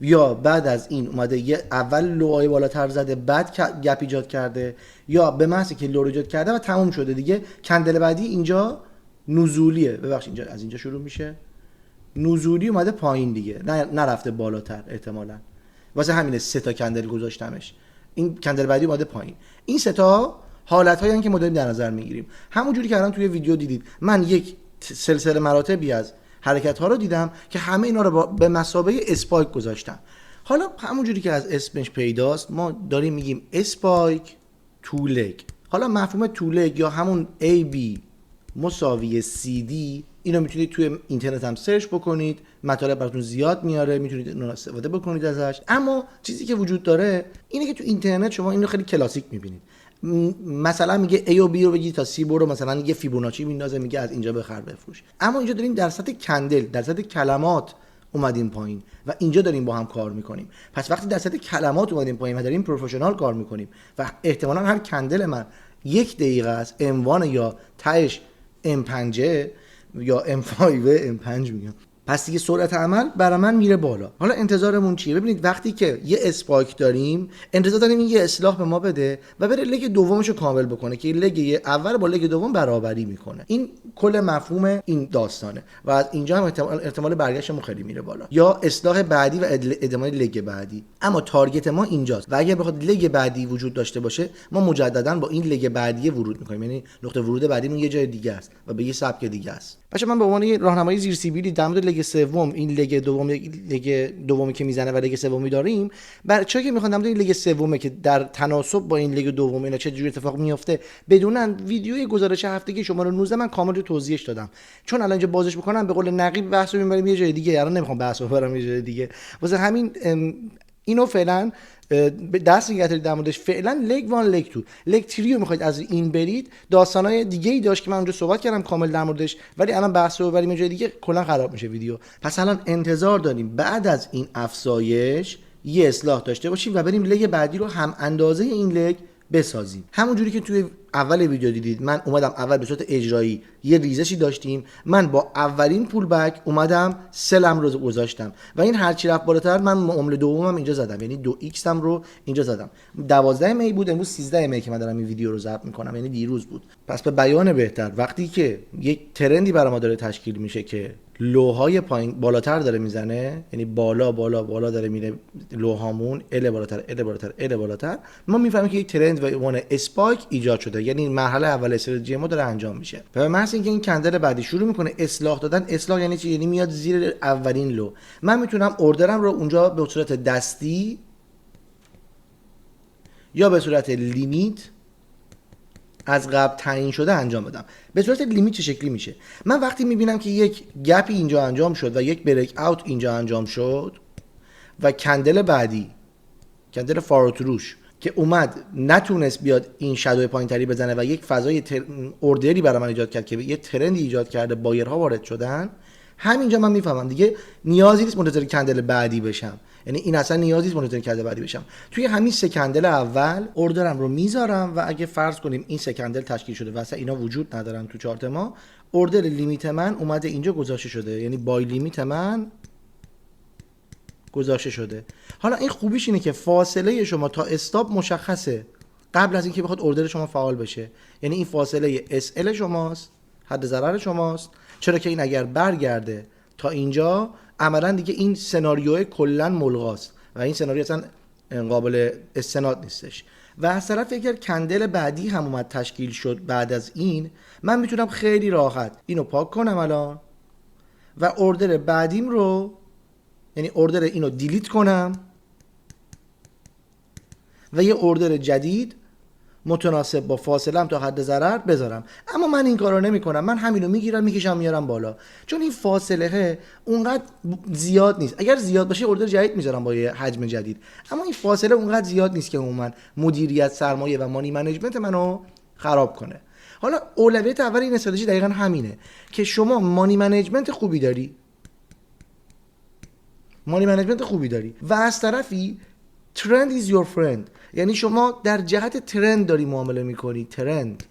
یا بعد از این اومده یه اول لوهای بالاتر زده بعد گپ ایجاد کرده، یا به محض که لو ایجاد کرده و تموم شده دیگه کندل بعدی اینجا نزولیه. ببخشید اینجا از اینجا شروع میشه، نزولی اومده پایین دیگه، نرفته بالاتر احتمالاً. واسه همینه 3 تا کندل گذاشتمش. این کندل بعدی اومده پایین. این 3 تا حالتایی هستن که ما داریم در نظر میگیریم. همون جوری که الان توی ویدیو دیدید من یک سلسله مراتبی از حرکت ها رو دیدم که همه اینا رو به مثابه اسپایک گذاشتم. حالا همون جوری که از اسمش پیداست ما داریم میگیم اسپایک تو لگ. حالا مفهوم تو لگ یا همون AB مساوی CD اینو میتونید توی اینترنت هم سرچ بکنید، مطالب براتون زیاد میاره، میتونید اون رو استفاده بکنید ازش. اما چیزی که وجود داره اینه که تو اینترنت شما اینو خیلی کلاسیک میبینید. مثلا میگه A و B رو بگید تا C برو، مثلا یه فیبوناچی میندازه میگه از اینجا بخر بفروش. اما اینجا داریم در سطح کندل، در سطح کلمات اومدیم پایین و اینجا داریم با هم کار میکنیم. پس وقتی در سطح کلمات اومدیم پایین و داریم پروفشنال کار میکنیم و احتمالاً هر کندل من 1 دقیقه است M1 یا تهش M5 یا M5 M5 میگم، پس دیگه سرعت عمل برای من میره بالا. حالا انتظارمون چیه؟ ببینید وقتی که یه اسپایک داریم انتظار داریم این یه اصلاح به ما بده و بره لگ دومشو کامل بکنه که لگ اول با لگ دوم برابری میکنه. این کل مفهوم این داستانه و از اینجا هم احتمال برگشتمون خیلی میره بالا، یا اصلاح بعدی و ادامه لگ بعدی. اما تارگت ما اینجاست و اگر بخواد لگ بعدی وجود داشته باشه ما مجددا با این لگ بعدی ورود میکنیم، یعنی نقطه ورود بعدیمون یه جای دیگه است و به یه سبک دیگه است. باشه من به عنوان راهنمای زیر سیبیلی در مورد لگ سوم، این لگ دومی که میزنه و لگ سومی داریم، بچه‌ها که میخوان در مورد این لگ سومه که در تناسب با این لگ دوم اینا چه جوری اتفاق میفته بدونن، ویدیوی گزارش هفتگی شماره 19 من کامل رو توضیحش دادم. چون الان اینجا بازش بکنم به قول نقیب بحث رو میبریم یه جای دیگه، الان نمیخوام بحث رو ببرم یه جای دیگه. واسه همین اینو فعلا دست نگه دارید در موردش. فعلا لگ 1 لگ 2 لگ 3 رو میخواید از این برید، داستانای دیگه ای داشت که من اونجا صحبت کردم کامل در موردش، ولی الان بحث رو ببریم جای دیگه کلا خراب میشه ویدیو. پس الان انتظار داریم بعد از این افزایش یه اصلاح داشته باشیم و بریم لگ بعدی رو هم اندازه این لگ بسازیم. همون جوری که توی اول ویدیو دیدید من اومدم اول به صورت اجرایی یه ریزشی داشتیم، من با اولین پول بک اومدم سلم رو گذاشتم و این هرچی رفت بالاتر من معامله دومم اینجا زدم، یعنی 2x هم رو اینجا زدم. 12 می بود، امروز 13 می که من دارم این ویدیو رو ضبط میکنم، یعنی دیروز بود. پس به بیان بهتر وقتی که یک ترندی برای ما داره تشکیل میشه که لوهای پایین بالاتر داره میزنه، یعنی بالا بالا بالا داره میره لوهامون، ال بالاتر ال بالاتر ال بالاتر، ما میفهمیم که یک ترند و عنوان اسپایک ایجاد شده، یعنی مرحله اول استراتژی ما داره انجام میشه. و مثلا اینکه این کندل بعدی شروع میکنه اصلاح دادن. اصلاح یعنی چی؟ یعنی میاد زیر اولین لو. من میتونم اوردرم رو اونجا به صورت دستی یا به صورت لیمیت از قبل تعیین شده انجام بدم. به صورت لیمیت چه شکلی میشه؟ من وقتی میبینم که یک گپی اینجا انجام شد و یک بریک اوت اینجا انجام شد و کندل بعدی، کندل فالو تروش که اومد نتونست بیاد این شادوی پایینتری بزنه و یک فضای اوردری برای من ایجاد کرد که یه ترندی ایجاد کرده، بایرها وارد شدن، همینجا من میفهمم دیگه نیازی نیست منتظر کندل بعدی بشم. یعنی این اصلا نیازی نیست منتظر کندل بعدی بشم. توی همین 3 کندل اول اوردرم رو میذارم و اگه فرض کنیم این 3 کندل تشکیل شده و اصلا اینا وجود ندارن تو چارت ما، اوردر لیمیت من اومده اینجا گذاشته شده، یعنی بای لیمیت من گذاشته شده. حالا این خوبیش اینه که فاصله شما تا استاپ مشخصه قبل از اینکه بخواد اوردر شما فعال بشه. یعنی این فاصله SL شماست، حد ضرر شماست، چرا که این اگر برگرده تا اینجا عملا دیگه این سناریو کلا ملغاست و این سناریو اصلا قابل استناد نیستش. و از طرف اگر کندل بعدی هم اومد تشکیل شد بعد از این، من میتونم خیلی راحت اینو پاک کنم الان و اوردر بعدیم رو، یعنی اوردر اینو دیلیت کنم و یه اوردر جدید متناسب با فاصله‌ام تا حد ضرر بذارم. اما من این کارو نمی‌کنم، من همینو میگیرم میکشم میارم بالا، چون این فاصله اونقدر زیاد نیست. اگر زیاد باشه اوردر جدید میذارم با یه حجم جدید، اما این فاصله اونقدر زیاد نیست که من مدیریت سرمایه و مانی منیجمنت منو خراب کنه. حالا اولویت اول این استراتژی دقیقاً همینه که شما مانی منیجمنت خوبی داری، مانی منیجمنت خوبی داری و از طرفی ترند is your friend، یعنی شما در جهت ترند داری معامله میکنی. ترند،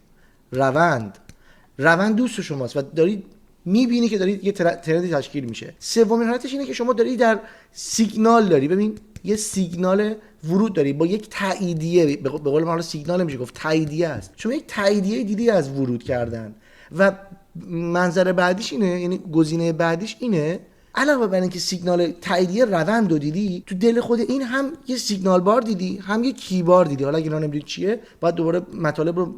روند دوست شماست و داری میبینی که داری یه ترندی تشکیل میشه. سومین حالتش اینه که شما داری در سیگنال داری، ببین یه سیگنال ورود داری با یک تاییدیه، به قول ما سیگنال نمیشه گفت، تاییدیه است. شما یک تاییدیه دیدی از ورود کردن و منظر بعدیش اینه، یعنی گزینه بعدیش اینه علاوه بر اینکه سیگنال تاییدیه روند رو دیدی، تو دل خود این هم یه سیگنال بار دیدی، هم یه کی بار دیدی. حالا اگه نمیدونید چیه، باید دوباره مطالب رو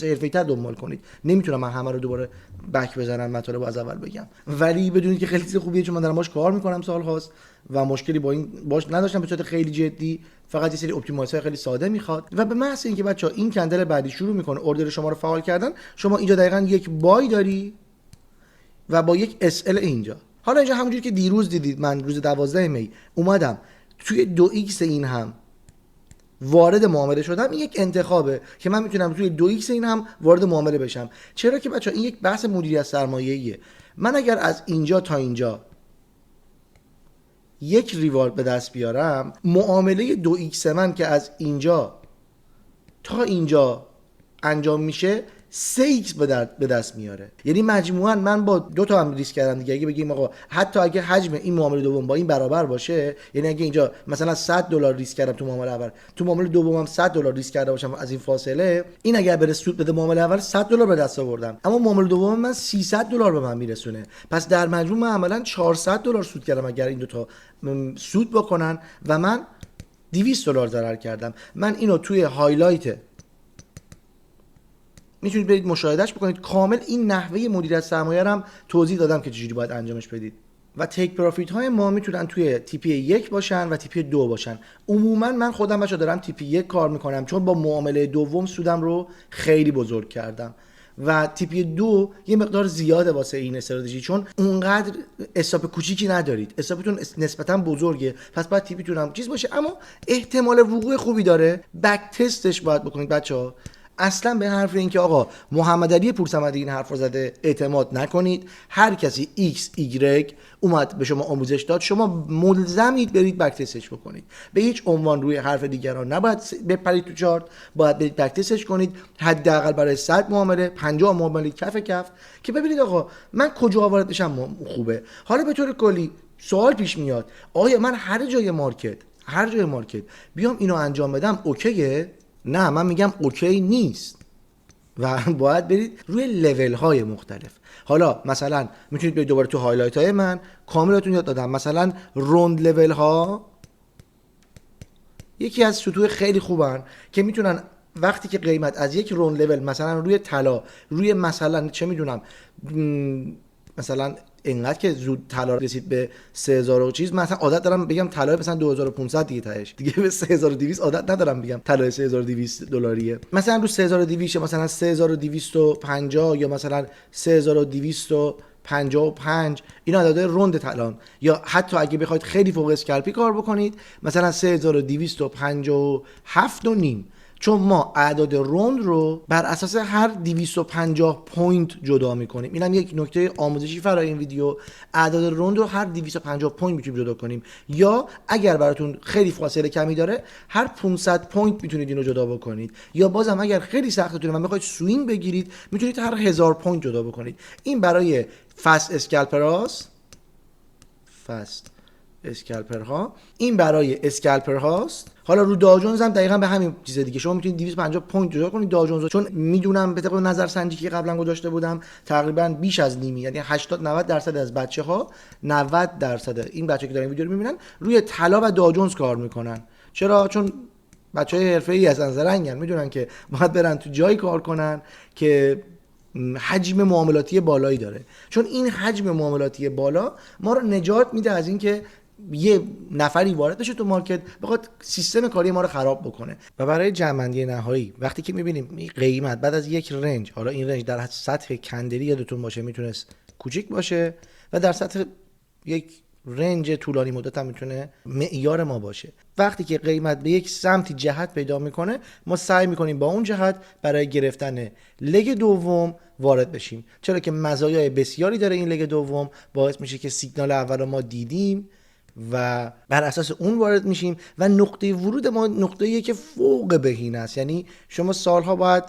حرفه‌ای‌تر دنبال کنید. نمیتونم من همه رو دوباره بک بزنم، مطالب رو از اول بگم، ولی بدونید که خیلی چیز خوبیه، چون من دارم باهاش کار میکنم سال هاست و مشکلی با این باش نداشتم به صورت خیلی جدی. فقط یه سری اپتیمایزهای خیلی ساده میخواد. و به محض اینکه بچه‌ها این کندل بعدی شروع میکنه اوردر شما رو فعال کردن، شما اینجا دقیقاً یک بای داری و با یک SL اینجا. حالا اینجا همونجوری که دیروز دیدید من روز 12 می اومدم توی 2x این هم وارد معامله شدم، این یک انتخابه که من میتونم توی 2x این هم وارد معامله بشم. چرا که بچه‌ها این یک بحث مدیریت سرمایه‌ایه. من اگر از اینجا تا اینجا یک ریوارد به دست بیارم، معامله 2x من که از اینجا تا اینجا انجام میشه 3x به دست میاره. یعنی مجموعاً من با 2 تا هم ریسک کردم دیگه. اگه بگیم آقا حتی اگه حجم این معامله دوم با این برابر باشه، یعنی اگه اینجا مثلا $100 ریسک کردم تو معامله اول، تو معامله دومم $100 ریسک کرده باشم از این فاصله، این اگر بره سود بده معامله اول $100 به دست آوردم، اما معامله دوم من $300 به من میرسونه. پس در مجموع من عملاً $400 سود کردم اگر این 2 تا سود بکنن و من $200 ضرر کردم. من اینو توی هایلایت میتونید برید مشاهدهش بکنید. کامل این نحوه مدیریت سرمایه رو هم توضیح دادم که چجوری باید انجامش بدید. و تیک پروفیت های ما میتونن توی تیپی 1 باشن و تیپی 2 باشن. عموما من خودم بچا دارم تیپی 1 کار میکنم، چون با معامله دوم سودم رو خیلی بزرگ کردم و تیپی 2 یه مقدار زیاده واسه این استراتژی، چون اونقدر استاپ کوچیکی ندارید، استاپتون نسبتا بزرگه، پس باید تیپیتون هم چیز باشه، اما احتمال وقوع خوبی داره. بک تستش باید بکنید بچه‌ها. اصلا به حرف این که آقا محمد علی پورصمدی این حرف رو زده اعتماد نکنید. هر کسی x y اومد به شما آموزش داد، شما ملزمید برید بک تستش بکنید. به هیچ عنوان روی حرف دیگران نباید بپرید تو چارت، باید برید بک تستش کنید، حداقل برای 100 معامله 50 معامله کف که ببینید آقا من کجا وارد بشم خوبه. حالا به طور کلی سوال پیش میاد، آیا من هر جای مارکت بیام اینو انجام بدم اوکیه؟ نه، من میگم اوکی نیست و باید برید روی لول های مختلف. حالا مثلا میتونید برید دوباره تو هایلایت های من کاملتون یاد دادم، مثلا روند لول ها یکی از سطوح خیلی خوبن که میتونن وقتی که قیمت از یک روند لول مثلا روی طلا، روی مثلا چه میدونم مثلا اینقدر که زود طلا رسید به 3000 و چیز، مثلا عادت دارم بگم طلا مثلا 2500 دیگه تهش، دیگه به 3200 عادت ندارم بگم طلا $3200 مثلا رو 3200 مثلا 3250 یا مثلا 3200 55 این عدد روند طلان، یا حتی اگه بخواید خیلی فوق اسکالپی کار بکنید مثلا 3257 و نیم، چون ما اعداد روند رو بر اساس هر 250 پوینت جدا میکنیم. اینم یک نکته آموزشی فرای این ویدیو، اعداد روند رو هر 250 پوینت میتونیم جدا کنیم، یا اگر براتون خیلی فاصله کمی داره هر 500 پوینت میتونید اینو جدا بکنید، یا بازم اگر خیلی سختتونه و میخواید سوینگ بگیرید میتونید هر 1000 پوینت جدا بکنید. این برای فست اسکالپراست، فست اسکالپر ها، این برای اسکالپر هاست. حالا رو داو جونز هم دقیقاً به همین چیز دیگه، شما میتونید 250 پوینت جدا کنید داو جونز، چون میدونم به طبق نظرسنجی که قبلا گذاشته بودم تقریبا بیش از نیمی، یعنی 80-90% از بچه‌ها، 90% این بچه‌ها که دارن ویدیو رو میبینن روی طلا و داو جونز کار میکنن. چرا؟ چون بچه‌های حرفه‌ای هستن، زرنگن، میدونن که باید برن تو جایی کار کنن که حجم معاملاتی بالایی داره، چون این حجم معاملاتی بالا ما رو نجات میده از اینکه یه نفری وارد بشه تو مارکت بخواد سیستم کاری ما رو خراب بکنه. و برای جمع‌بندی نهایی وقتی که میبینیم قیمت بعد از یک رنج، حالا این رنج در سطح کندری یادتون باشه میتونست کوچیک باشه و در سطح یک رنج طولانی مدت هم میتونه معیار ما باشه، وقتی که قیمت به یک سمتی جهت پیدا میکنه ما سعی میکنیم با اون جهت برای گرفتن لگ دوم وارد بشیم، چرا که مزایای بسیاری داره این لگ دوم، باعث میشه که سیگنال اول ما دیدیم و بر اساس اون وارد میشیم و نقطه ورود ما نقطه‌ایه که فوق بهینه است. یعنی شما سالها باید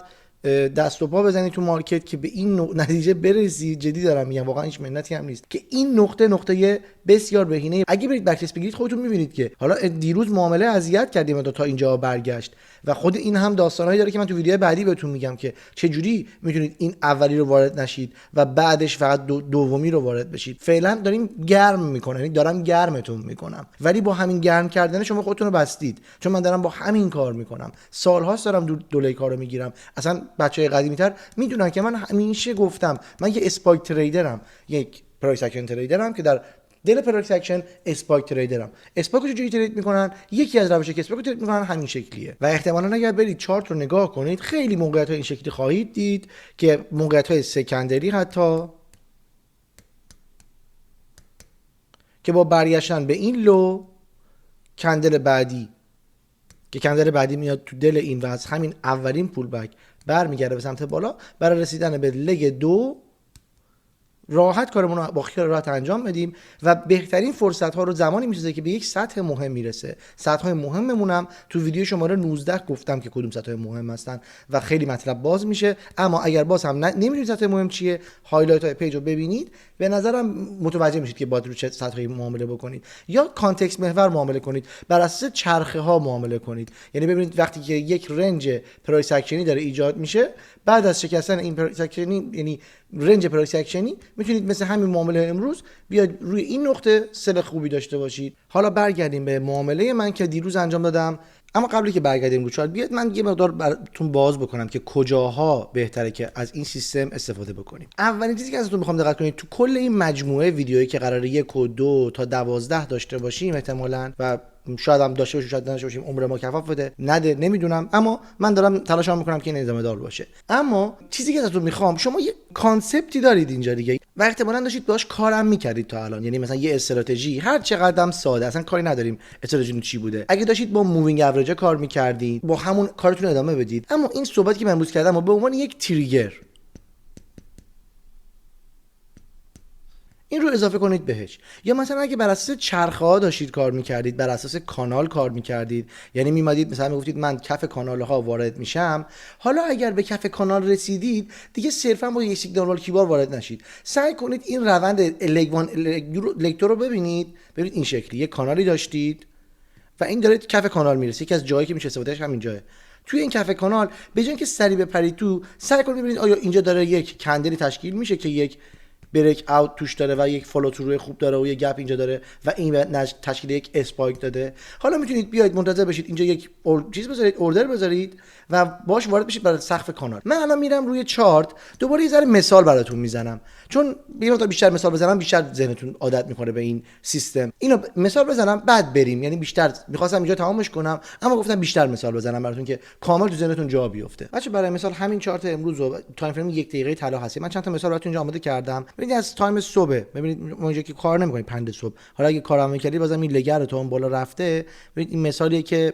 دست و پا بزنید تو مارکت که به این نتیجه برسی. جدی دارم میگم، واقعا هیچ منتی هم نیست که این نقطه بسیار بهینه. اگه برید بک‌تست بگیرید خودتون میبینید که حالا دیروز معامله اذیت کردیم تا اینجا برگشت و خود این هم داستانایی داره که من تو ویدیوهای بعدی بهتون میگم که چه جوری میتونید این اولی رو وارد نشید و بعدش فقط دومی رو وارد بشید. فعلا داریم گرم میکنه، یعنی دارم گرمتون میکنم، ولی با همین گرم کردن شما خودتون رو بستید، چون من دارم با همین کار میکنم، سالهاست دارم دوله کارو میگیرم. اصلا بچهای قدیمی‌تر میدونن که من همیشه گفتم من یه اسپایک تریدرم، یک پرایس اکشن تریدرم که در دل پرایس اکشن اسپایک تریدرم. اسپایک رو چجوری ترید میکنن؟ یکی از روشی که اسپایک رو ترید میکنن همین شکلیه و احتمالاً اگر برید چارت رو نگاه کنید خیلی موقعیت‌های این شکلی خواهید دید که موقعیت‌های سکندری حتی که با برگشتن به این لو کندل بعدی که کندل بعدی میاد تو دل این و از همین اولین پول بک برمیگرده به سمت بالا، برای رسیدن به لگ دو راحت کارمون رو با خیال راحت انجام بدیم و بهترین فرصت ها رو زمانی میسازه که به یک سطح مهم میرسه. سطح های مهممون هم تو ویدیو شماره 19 گفتم که کدوم سطح های مهم هستن و خیلی مطلب باز میشه. اما اگر باز هم نمیدونید سطح مهم چیه، هایلایت های پیج رو ببینید، به نظرم متوجه میشید که باید رو چه سطحی معامله بکنید، یا کانتکست محور معامله کنید، بر اساس چرخه ها معامله کنید. یعنی ببینید وقتی که یک رنج پرایس اکشنی داره ایجاد میشه، بعد از شکستن این پرایس اکشنی، یعنی رنج پرایس اکشنی، میتونید مثل همین معامله امروز بیاد روی این نقطه سل خوبی داشته باشید. حالا برگردیم به معامله من که دیروز انجام دادم. اما قبلی که برگردیم رو چارت، بیاد من یه مقدار براتون باز بکنم که کجاها بهتره که از این سیستم استفاده بکنیم. اولین چیزی که ازتون میخوام دقت کنید، تو کل این مجموعه ویدیویی که قراره 1 و 2 تا 12 داشته باشیم احتمالاً، و شاید هم داشته باشیم شاید نداشته باشیم، عمر ما کفاف بده نده نمیدونم، اما من دارم تلاشم میکنم که این ادامه دار باشه. اما چیزی که ازتون میخوام، شما یه کانسپتی دارید اینجا دیگه و احتمالاً داشتید باهاش کارم میکردید تا الان، یعنی مثلا یه استراتژی هر چقدرم ساده، اصلا کاری نداریم استراتژی چی بوده، اگه داشتید با مووینگ اوریج کار میکردید با همون کارتون ادامه بدید. اما این صحبتی که من امروز کردم و به عنوان یک تریگر این رو اضافه کنید بهش. یا مثلا اگه بر اساس چرخه ها داشتید کار میکردید، بر اساس کانال کار میکردید، یعنی میمادید مثلا میگفتید من کف کانال ها وارد میشم، حالا اگر به کف کانال رسیدید دیگه صرفا با یک سیگنال کیبار وارد نشید، سعی کنید این روند لگ رو ببینید این شکلی یک کانالی داشتید و این داره کف کانال میرسه. یکی از جایی که میشه استفادهش همین جایه. توی این کف کانال به جای اینکه سری بپرید تو، سعی کنید ببینید آیا اینجا داره یک کندلی تشکیل میشه که یک بریک اوت توش داره و یک فالو ترو خوب داره و یک گپ اینجا داره و این تشکیل یک اسپایک داده. حالا میتونید بیاید منتظر بشید اینجا یک چیز بذارید، اوردر بذارید و باش وارد بشید برای سقف کانال. من الان میرم روی چارت، دوباره یه ذره مثال براتون میزنم، چون بیشتر بیشتر مثال بزنم بیشتر ذهنتون عادت میکنه به این سیستم. اینو مثال بزنم بعد بریم، یعنی بیشتر میخواستم اینجا تمامش کنم اما گفتم بیشتر مثال بزنم براتون که کامل تو ذهنتون جا بیفته. بچه برای مثال همین چارت امروز و تایم فریم 1 دقیقه طلا هست. من چند تا مثال براتون اینجا آماده کردم. ببینید از تایم صبح، ببینید ما اینجا که کار نمی‌کنیم 5 صبح، حالا اگه کارام می‌کردی بازم این لگر تا اون بالا رفته. ببینید این مثالیه که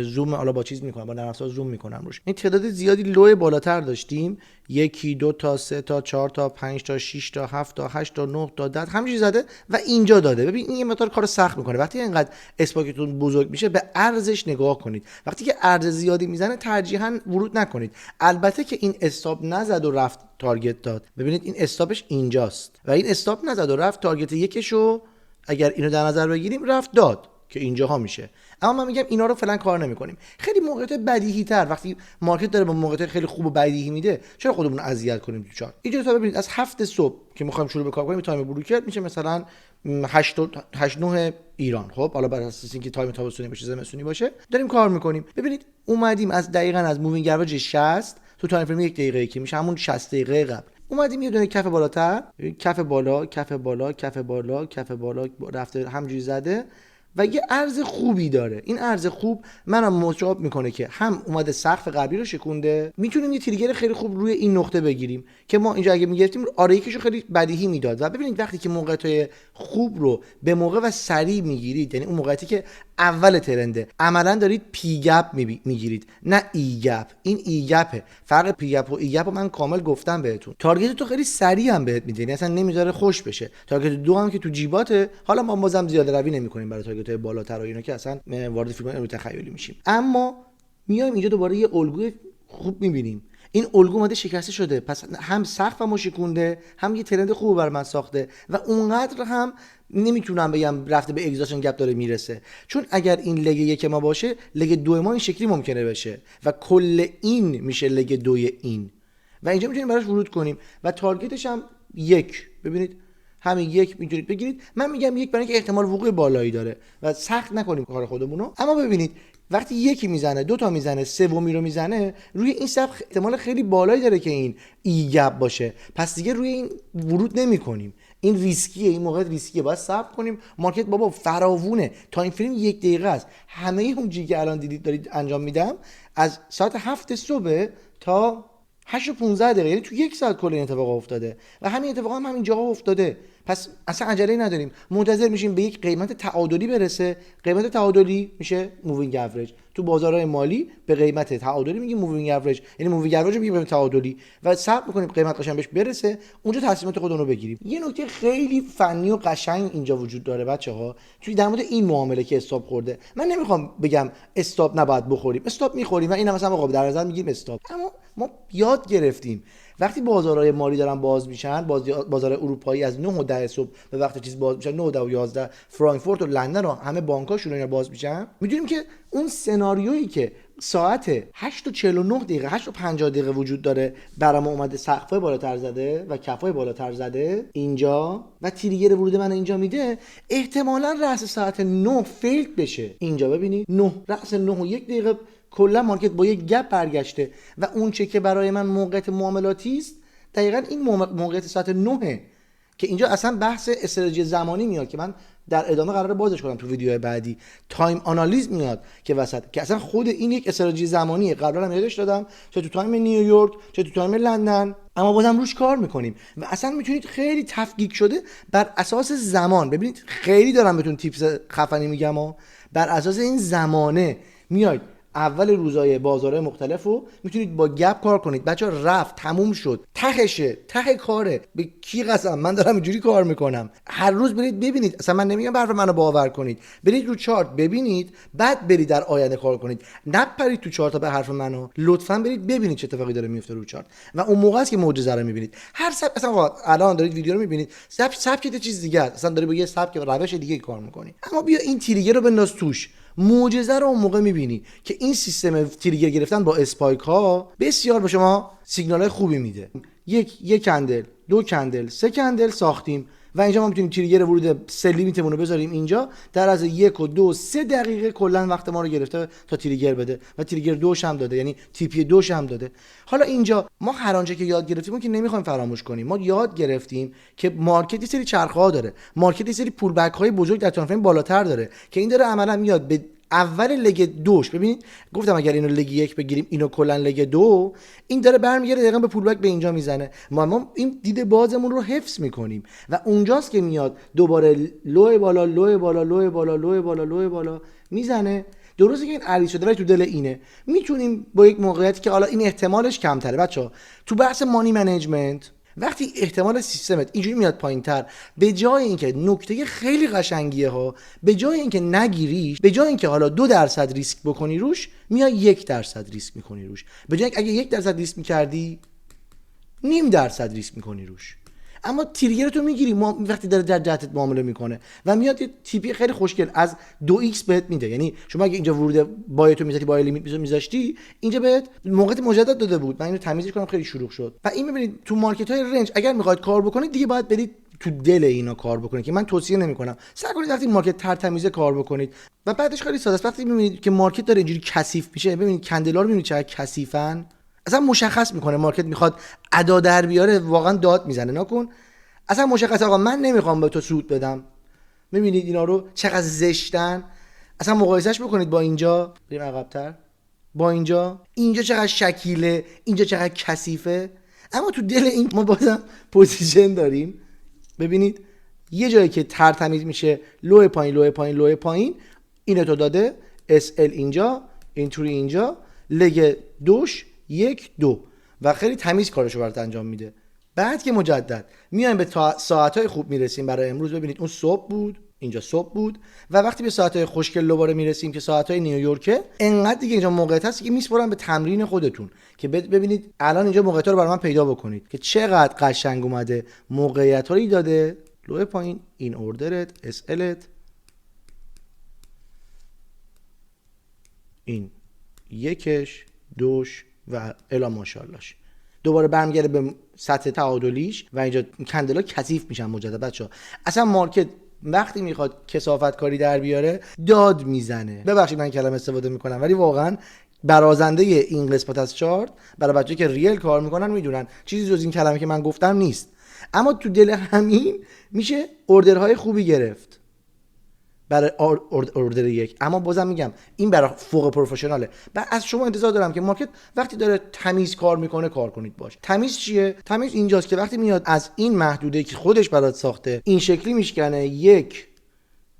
زوم حالا با چیز می‌کنم، با نرم افزار زوم می‌کنم روش. این تعداد زیادی لو بالاتر داشتیم، 1 2 تا 3 تا 4 تا 5 تا 6 تا 7 تا 8 تا 9 تا 10 همینجوری زده و اینجا داده. ببین این یه مقدار کارو سخت می‌کنه. وقتی اینقدر اسپاکتون بزرگ میشه به ارزش نگاه کنید. وقتی که ارز زیادی میزنه ترجیحاً ورود نکنید. البته که این استاپ نزد و رفت تارگت داد. ببینید این استاپش اینجاست و این استاپ نزد و رفت تارگت یکشو اگر اینو در نظر بگیریم رفت داد که اینجاها میشه. اما من میگم اینا رو فعلا کار نمی‌کنیم. خیلی موقعیت بدیهی تر وقتی مارکت داره با موقعیت خیلی خوب و بدیهی میده، چرا خودمون اذیت کنیم تو چارت؟ اینجا تا ببینید از 7 صبح که می‌خوایم شروع به کار کنیم تایم بروکر میشه مثلا 8 9 ایران. خب حالا بر اساس اینکه تایم تابستونی باشه زمستونی باشه داریم کار می‌کنیم. ببینید اومدیم از دقیقاً از مووینگ اوریج 60 تو تایم فریم 1 دقیقه که میشه همون 60 دقیقه قبل اومدیم یه دونه کف بالاتر، کف بالا کف بالا کف بالا کف بالا رفته همینجوری زده و یه ارز خوبی داره. این ارز خوب منم مشابه میکنه که هم اومده سقف قبلی رو شکونده، میتونیم یه تریگر خیلی خوب روی این نقطه بگیریم که ما اینجا اگه میگرفتیم آره یکیشو خیلی بدیهی میداد. و ببینید وقتی که موقعیت‌های خوب رو به موقع و سریع میگیرید، یعنی اون موقعیتی که اول ترنده، عملا دارید پی گپ میگیرید نه ای گپ. این ای گپه. فرق پی گپ و ای گپ رو من کامل گفتم بهتون. تارگت تو خیلی سریع هم بهت میده، یعنی اصلا نمیذاره خوش بشه. تارگت 2 هم که تو جیباته، حالا ما بازم زیاده روی نمی‌کنیم برای تارگت‌های بالاتر و اینا که اصلا وارد فیلم علمی تخیلی میشیم. اما میایم اینجا دوباره یه الگوی خوب می‌بینیم. این الگو اومده شکسته شده، پس هم سقفمو شکونده، هم یه ترند خوب بر من ساخته و اونقدر هم نمیتونم بگم رفته به اگزاشن گپ داره میرسه. چون اگر این لگ 1 ما باشه، لگ 2 ما این شکلی ممکنه بشه و کل این میشه لگ 2 این و اینجا میتونیم براش ورود کنیم و تارگتش هم 1. ببینید همین 1 میتونید بگیرید. من میگم 1 برای اینکه احتمال وقوع بالایی داره و سخت نکنیم کار خودمونو. اما ببینید وقتی 1 میزنه، 2 تا میزنه، سومی رو میزنه، روی این سقف احتمال خیلی بالایی داره که این ای گپ باشه. پس دیگه روی این ورود نمی‌کنیم. این ریسکیه، این موقع ریسکیه، باید صبر کنیم. مارکت بابا فراوونه، تایم فریم 1 دقیقه است. همه اون چیزی که الان دیدید دارید انجام میدم از ساعت 7 صبح تا 8 و 15 دقیقه، یعنی تو 1 ساعت کل این اتفاق افتاده و همین اتفاق هم همین جاها افتاده. پس اصلا عجله نداریم، منتظر میشیم به یک قیمت تعادلی برسه. قیمت تعادلی میشه مووینگ اوریج. تو بازارهای مالی به قیمت تعادلی میگیم مووینگ اوریج، یعنی مووینگ اوریج میگیم تعادلی و صبر میکنیم قیمت قشنگ بهش برسه، اونجا تصمیمات خودمون رو بگیریم. یه نکته خیلی فنی و قشنگ اینجا وجود داره بچه‌ها، توی در مورد این معامله که استاپ خورده. من نمیخوام بگم استاپ نباید بخوریم، استاپ میخوریم و اینا مثلا آقا در نظر میگیریم استاپ. اما ما یاد گرفتیم وقتی بازارهای مالی دارن باز میشن، بازار اروپایی از 9 و 10 صبح به وقت چیز باز میشن، 9 و 10 و 11 فرانکفورت و لندن و همه بانکاشون اینا باز میشن، میدونیم که اون سناریویی که ساعت 8 و 49 دقیقه 8 و 50 دقیقه وجود داره برام اومده سقفای بالاتر زده و کفای بالاتر زده اینجا و تریگر ورود من اینجا میده، احتمالاً رأس ساعت 9 فیل بشه. اینجا ببینید 9 رأس 9 و 1 دقیقه کلا مارکت با یک گپ برگشته و اون چه که برای من موقعیت معاملاتی است دقیقاً این موقعیت ساعت 9 که اینجا اصلا بحث استراتژی زمانی میاد که من در ادامه قراره بازش کنم تو ویدیوهای بعدی. تایم آنالیز میاد که وسط، که اصلا خود این یک استراتژی زمانیه. قبلا هم یادش دادم چه تو تایم نیویورک چه تو تایم لندن، اما بازم روش کار میکنیم و اصلا میتونید خیلی تفکیک شده بر اساس زمان. ببینید خیلی دارم بهتون تیپس خفنی میگم ها، بر اساس این زمانه میاید اول روزای بازارهای مختلفو میتونید با گپ کار کنید. بچه‌ها رفت تموم شد، تهشه، ته کاره. به کی قسم من دارم اینجوری کار میکنم. هر روز برید ببینید، اصلا من نمیگم حرف منو باور کنید، برید رو چارت ببینید بعد برید در آینده کار کنید. نپرید تو چارت به حرف منو، لطفاً برید ببینید چه اتفاقی داره میفته رو چارت و اون موقع است که معجزه رو میبینید. هر سبک اصلا الان دارید ویدیو رو میبینید، سبک یه چیز دیگه است، اصلا داری با یه سبک روش دیگه کار میکنی. اما بیا این تریگر رو بنداز توش، معجزه رو اون موقع میبینی که این سیستم تریگر گرفتن با اسپایک ها بسیار به شما سیگنال های خوبی میده. یک کندل، 2 کندل، 3 کندل ساختیم و اینجا ما میتونیم تریگر ورود سل لیمیتمون رو بذاریم اینجا. در از 1 و 2 و 3 دقیقه کلا وقت ما رو گرفته تا تریگر بده و تریگر 2 هم داده، یعنی تی پی 2 هم داده. حالا اینجا ما هر آنچه که یاد گرفتیم که نمیخوایم فراموش کنیم. ما یاد گرفتیم که مارکت یه سری چرخه ها داره، مارکت یه سری پول بک های بزرگ در تایم فریم بالاتر داره که این داره عملا میاد به اول لگ دوش ببینید گفتم اگر اینو لگ 1 بگیریم اینو کلا لگ 2 این داره برمیگرده دقیقاً به پولبک به اینجا میزنه. ما این دید بازمون رو حفظ میکنیم و اونجاست که میاد دوباره لو بالا لو بالا لو بالا لو بالا لو بالا میزنه. درسته که این عریض شده ولی تو دل اینه. میتونیم با یک موقعیتی که حالا این احتمالش کمتره بچه‌ها تو بحث مانی منیجمنت وقتی احتمال سیستمت اینجوری میاد پایینتر، به جای اینکه نکته خیلی قشنگیه ها، به جای اینکه نگیریش، به جای اینکه حالا 2% ریسک بکنی روش، میای 1% ریسک میکنی روش. به جای اینکه اگه 1% ریسک میکردی 0.5% ریسک میکنی روش. اما تریگرتو میگیری وقتی داره در جهتت معامله میکنه و میاد یه تیپی خیلی خوشگل از 2x بهت میده. یعنی شما اگه اینجا ورود بایتو میذاری بای لیمیت میذاشتی اینجا بهت موقعیت مجدد داده بود. من اینو تمیزش کنم خیلی شلوغ شد. و این ببینید تو مارکت های رنج اگر میخواید کار بکنید دیگه باید برید تو دل اینا کار بکنید که من توصیه نمیکنم. سعی کنید وقتی مارکت ترتمیزه کار بکنید و بعدش خیلی ساده است. وقتی میبینید که مارکت داره اینجوری کثیف میشه، ببینید کندلا رو میبینید چقدر کثیفن، اصلا مشخص میکنه مارکت میخواد ادا در بیاره، واقعا داد میزنه. نکن اصلا مشخصه آقا من نمیخوام به تو سود بدم. میبینید اینا رو چقدر زشتن. اصلا مقایسهش بکنید با اینجا، بریم عقب‌تر، با اینجا چقدر شکیله، اینجا چقدر کثیفه. اما تو دل این ما بازم پوزیشن داریم. ببینید یه جایی که ترتمیز میشه لو پایین لو پایین لو پایین، اینو تو داده اس ال اینجا، اینطوری اینجا، لگ دوش 1 2 و خیلی تمیز کارشو برات انجام میده. بعد که مجدد میایم به ساعت‌های خوب میرسیم برای امروز. ببینید اون صبح بود، اینجا صبح بود و وقتی به ساعت‌های خوشگل دوباره میرسیم که ساعت‌های نیویورکه، انقدر دیگه اینجا موقعیت هست که میسپرم به تمرین خودتون که ببینید الان اینجا موقعیت‌ها رو برای من پیدا بکنید که چقدر قشنگ اومده. موقعیت‌هایی داده لو پایین، این اوردرت، اس الت، این یکش، دوش و الا ماشاءاللهش. دوباره برمیگرده به سطح تعادلیش و اینجا کندلا کثیف میشن مجدد. بچه‌ها اصلا مارکت وقتی میخواد کثافت کاری در بیاره داد میزنه. ببخشید من کلمه استفاده میکنم ولی واقعا برازنده این قسمت از چارت برای بچه‌ها که ریل کار میکنن میدونن چیزی جز این کلمه که من گفتم نیست. اما تو دل همین میشه اوردرهای خوبی گرفت برای اوردر 1. اما بازم میگم این برای فوق پروفشناله. بعد از شما انتظار دارم که مارکت وقتی داره تمیز کار میکنه کار کنید باش. تمیز چیه؟ تمیز اینجاست که وقتی میاد از این محدوده که خودش برات ساخته این شکلی میشکنه 1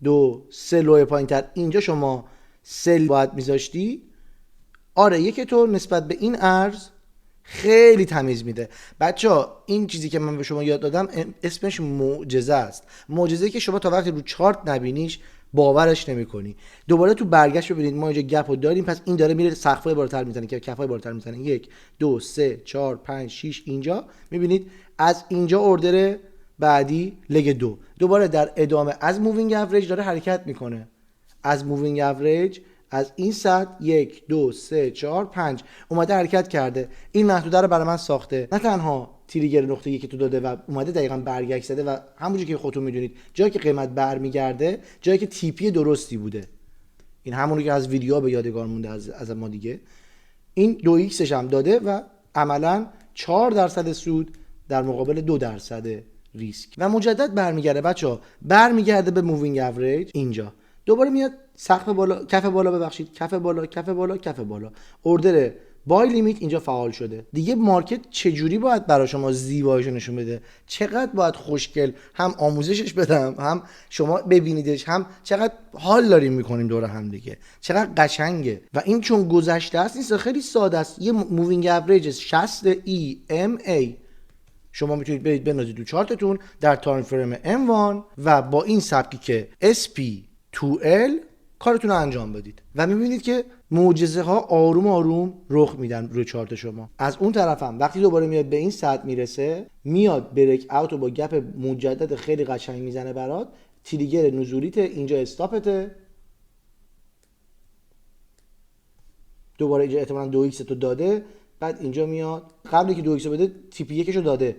2 3 لوی پایینتر، اینجا شما سل باید میذاشتی. آره یک تو نسبت به این ارز خیلی تمیز میده. بچه‌ها این چیزی که من به شما یاد دادم اسمش معجزه است. معجزه‌ای که شما تا وقتی رو چارت نبینیش باورش نمی‌کنی. دوباره تو برگشت ببینید ما اینجا گپو داریم، پس این داره میره سقف‌های بالاتر میزنه که کف‌های بالاتر میزنه. 1 2 3 4 5 6 اینجا میبینید از اینجا اوردر بعدی لگ 2 دوباره در ادامه از مووینگ اوریج داره حرکت میکنه. از مووینگ اوریج از این سطح 1 2 3 4 5 اومده حرکت کرده. این محدوده رو برای من ساخته. نه تنها تریگر نقطه‌ای که تو داده و اومده دقیقاً برگشت زده و همونجوری که خودتون میدونید جایی که قیمت برمیگرده جایی که تیپی درستی بوده. این همونی که از ویدیوها به یادگار مونده از ما دیگه. این 2x هم داده و عملاً 4% سود در مقابل 2% ریسک و مجدد برمیگرده. بچه‌ها برمیگرده به مووینگ اوریج اینجا. دوباره میاد سقف بالا، کف بالا، ببخشید کف بالا، کف بالا، کف بالا. اوردر بای لیمیت اینجا فعال شده. دیگه مارکت چجوری باید برای شما زیباییشو نشون بده؟ چقدر باید خوشگل هم آموزشش بدم، هم شما ببینیدش، هم چقدر حال داریم میکنیم دور هم دیگه. چقدر قشنگه. و این چون گذشته است نیست، خیلی ساده است. یه مووینگ اوریج 60 EMA شما میتونید برید بنازید تو چارتتون در تایم فریم M1 و با این سبکی که SP2L کارتون رو انجام بدید و میبینید که معجزه ها آروم آروم رخ میدن روی چارت شما. از اون طرف هم وقتی دوباره میاد به این سطح میرسه، میاد بریک اوت و با گپ مجدد خیلی قشنگ میزنه برات. تریگر نزولیت اینجا استاپته. دوباره اینجا احتمالاً 2x تو داده. بعد اینجا میاد قبلی که 2x بده تیپی 1 رو داده.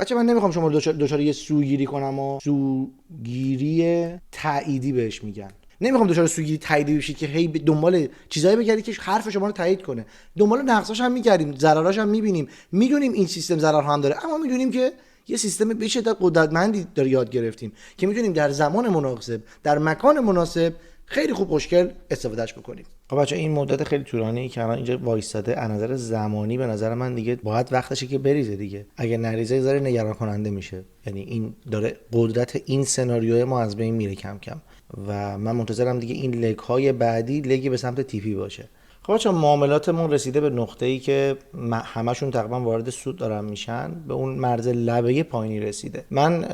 بچه من نمیخوام شما رو دچار یه سوگیری کنم و سوگیری تاییدی بهش میگن. نمیخوام دچار سوگیری تاییدی بشید که هی دنبال چیزایی بگردید که حرف شما رو تایید کنه. دنبال نقصاش هم میگردیم، ضراراش هم میبینیم، میدونیم این سیستم ضرر هم داره، اما میدونیم که یه سیستم به شدت قدرتمندی داره یاد گرفتیم که میتونیم در زمان مناسب، در مکان مناسب خیلی خوب خوشگل استفادهش بکنیم. خب بچه این مدت خیلی طولانی که الان اینجا وایستاده، از نظر زمانی به نظر من دیگه باید وقتشه که بریزه دیگه. اگه نریزه یه ذره نگران کننده میشه، یعنی این داره قدرت این سناریو ما از بین میره کم کم و من منتظرم دیگه این لگ های بعدی لگی به سمت تیپی باشه. خب بچه معاملاتمون رسیده به نقطه‌ای که همشون تقریبا وارد سود دارن میشن، به اون مرز لبه پایینی رسیده. من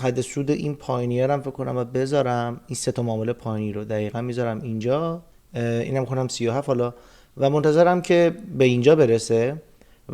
حد سود این پایینی‌ها رو فکر کنم و بذارم، این سه تا معامله پایینی رو دقیقاً میذارم اینجا، اینم کنم 37 حالا و منتظرم که به اینجا برسه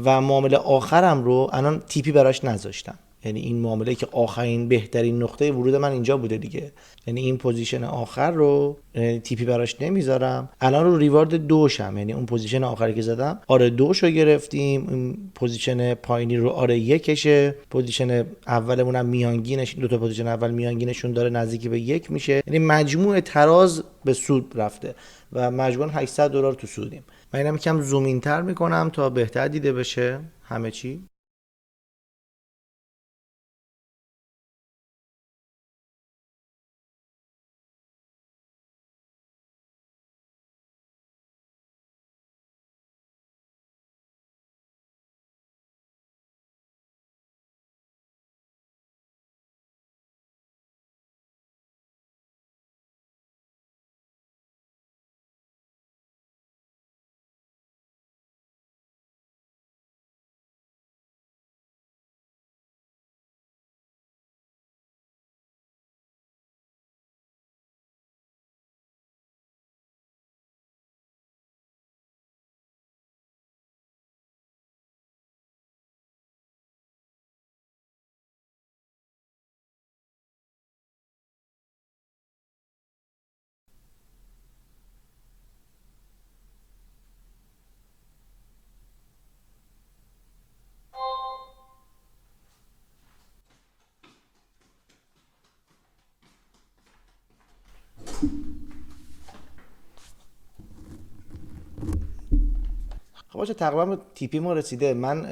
و معامله آخرم رو الان تیپی براش نذاشتم. یعنی این معامله که آخرین بهترین نقطه ورود من اینجا بوده دیگه، یعنی این پوزیشن آخر رو تیپی براش نمیذارم. الان رو ریوارد دوشم، یعنی اون پوزیشن آخری که زدم آره دوش رو گرفتیم، این پوزیشن پایینی رو آره یکشه، پوزیشن اولمون هم میانگینش، دو تا پوزیشن اول میانگینشون داره نزدیک به یک میشه، یعنی مجموع تراز به سود رفته و مجموعاً $800 تو سودیم. من اینم یکم زوم این تر میکنم تا بهتر دیده بشه همه چی. خب باشه تقریبا به تیپی ما رسیده. من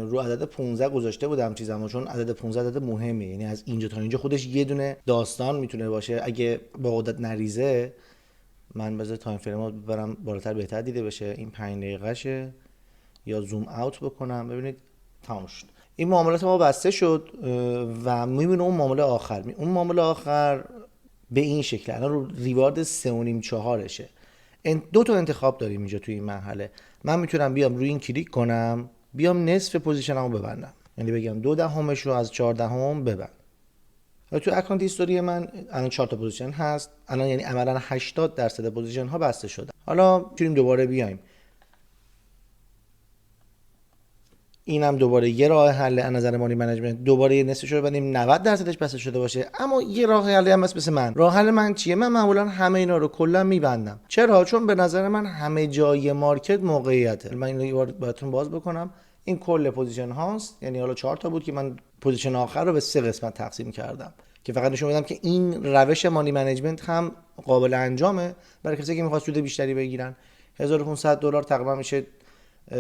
رو عدد 15 گذاشته بودم چیزامو، چون عدد 15 عدد مهمه، یعنی از اینجا تا اینجا خودش یه دونه داستان میتونه باشه. اگه با قدرت نریزه من بذار تایم فریم ببرم بالاتر بهتر دیده بشه. این 5 دقیقه‌شه یا زوم اوت بکنم ببینید تمام شد. این معاملات ما بسته شد و میبینه اون معامله آخر. اون معامله آخر به این شکل الان رو ریوارد 3.5 4شه. دو تا انتخاب داریم اینجا توی این مرحله. من میتونم بیام روی این کلیک کنم، بیام نصف پوزیشنمو ببندم، یعنی بگم 2/10 رو از 14 ببند. تو اکانت هیستوری من الان 4 تا پوزیشن هست، الان یعنی عملاً 80% پوزیشن ها بسته شده. حالا میتونیم دوباره بیایم، اینم دوباره یه راه حل از نظر مانی منیجمنت، دوباره یه نصفش رو بدیم 90%ش بسته شده باشه. اما یه راه حلی هم مثل من. راه حل من چیه؟ من معمولا همه اینا رو کلا میبندم. چرا؟ چون به نظر من همه جای مارکت موقعیته. من اینو یه بار براتون باز بکنم. این کل پوزیشن هاست، یعنی حالا 4 تا بود که من پوزیشن آخر رو به 3 قسمت تقسیم کردم که فقط نشون بدم که این روش مانی منیجمنت هم قابل انجامه برای کسی که میخواد سود بیشتری بگیرن. $1500 تقریبا میشه 2.5%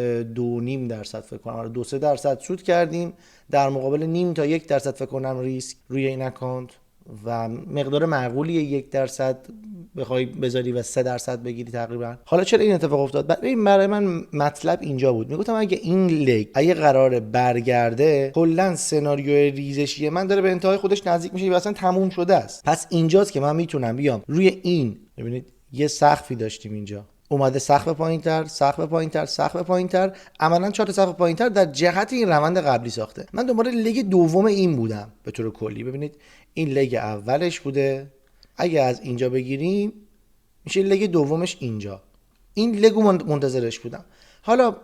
فکر کنم، 2-3% سود کردیم در مقابل نیم تا 1% فکر کنم ریسک روی این اکانت و مقدار معقولی 1% بخوای بذاری و 3% بگیری تقریبا. حالا چرا این اتفاق افتاد؟ برای من مطلب اینجا بود، میگفتم اگه این لگ اگه قراره برگرده، کلا سناریوی ریزشی من داره به انتهای خودش نزدیک میشه و اصلا تموم شده است. پس اینجاست که من میتونم بیام روی این، ببینید یه سقفی داشتیم اینجا، اومده سقف پایینتر، سقف پایینتر، سقف پایینتر، عملاً 4 تا سقف پایینتر در جهت این روند قبلی ساخته. من دوباره لگ دوم این بودم به طور کلی. ببینید این لگ اولش بوده، اگه از اینجا بگیریم میشه لگ دومش اینجا. این لگو منتظرش بودم. حالا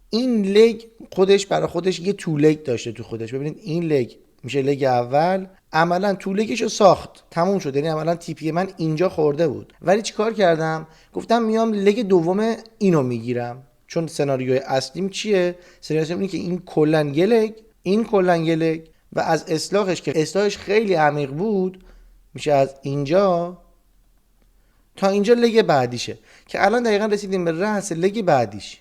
این لگ خودش برای خودش یه تو لگ داشته تو خودش. ببینید این لگ میشه لگ اول، عملا تو لگشو ساخت، تموم شد، یعنی عملا تیپی من اینجا خورده بود. ولی چیکار کردم؟ گفتم میام لگ دوم اینو میگیرم، چون سناریوی اصلیم چیه؟ سناریوی اینه که این کلا یه لگ، این کلا یه لگ و از اصلاحش که اصلاحش خیلی عمیق بود میشه از اینجا تا اینجا لگ بعدیشه که الان دقیقاً رسیدیم به رأس لگ بعدیش.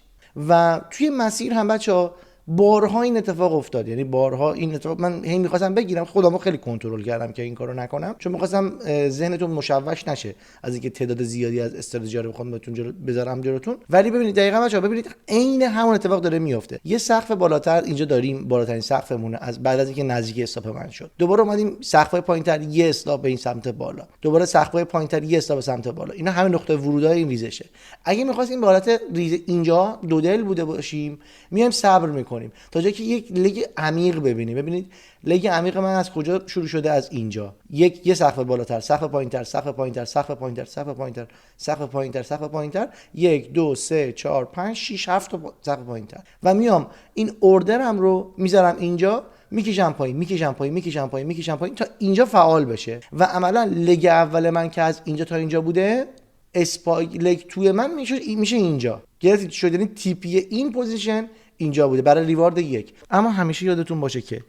و توی مسیر هم بچه‌ها بارها این اتفاق افتاد، یعنی بارها این اتفاق. من هی می‌خواستم بگیرم، خودمو خیلی کنترل کردم که این کارو نکنم، چون می‌خواستم ذهنتون مشوش نشه از اینکه تعداد زیادی از استراتژی‌ها رو بخوام بهتون بذارم جلوتون. ولی ببینید دقیقاً بچه‌ها، ببینید عین همون اتفاق داره میفته. یه سقف بالاتر اینجا داریم، بالاترین سقفمونه از بعد از اینکه نزدیک استاپ من شد. دوباره اومدیم سقف‌های پایین‌تر، یه استاپ به این سمت بالا، دوباره سقف‌های پایین‌تر، یه استاپ به سمت بالا. اینا همه نقطه ورودای این ریزشه. اگه می‌خواستیم به حالت ریز اینجا دو دل بوده باشیم، میایم صبر می‌کنیم تا جایی که یک لگ عمیق ببینیم. ببینید لگ عمیق من از کجا شروع شده؟ از اینجا. یه سقف بالاتر، سقف پایین‌تر، سقف پایین‌تر، سقف پایین‌تر، سقف پایین‌تر، سقف پایین‌تر، سقف پایین‌تر، 1 2 3 4 5 6 7 تا سقف پایین‌تر. و میام این اوردرم رو میذارم اینجا، میکشم پایین، میکشم پایین، میکشم پایین، میکشم پایین تا اینجا فعال بشه. و عملا لگ اول من که از اینجا تا اینجا بوده، اسپایک لگ توی من میشه اینجا. گرفتید شد؟ یعنی TP این پوزیشن اینجا بوده برای ریوارد 1. اما همیشه یادتون باشه که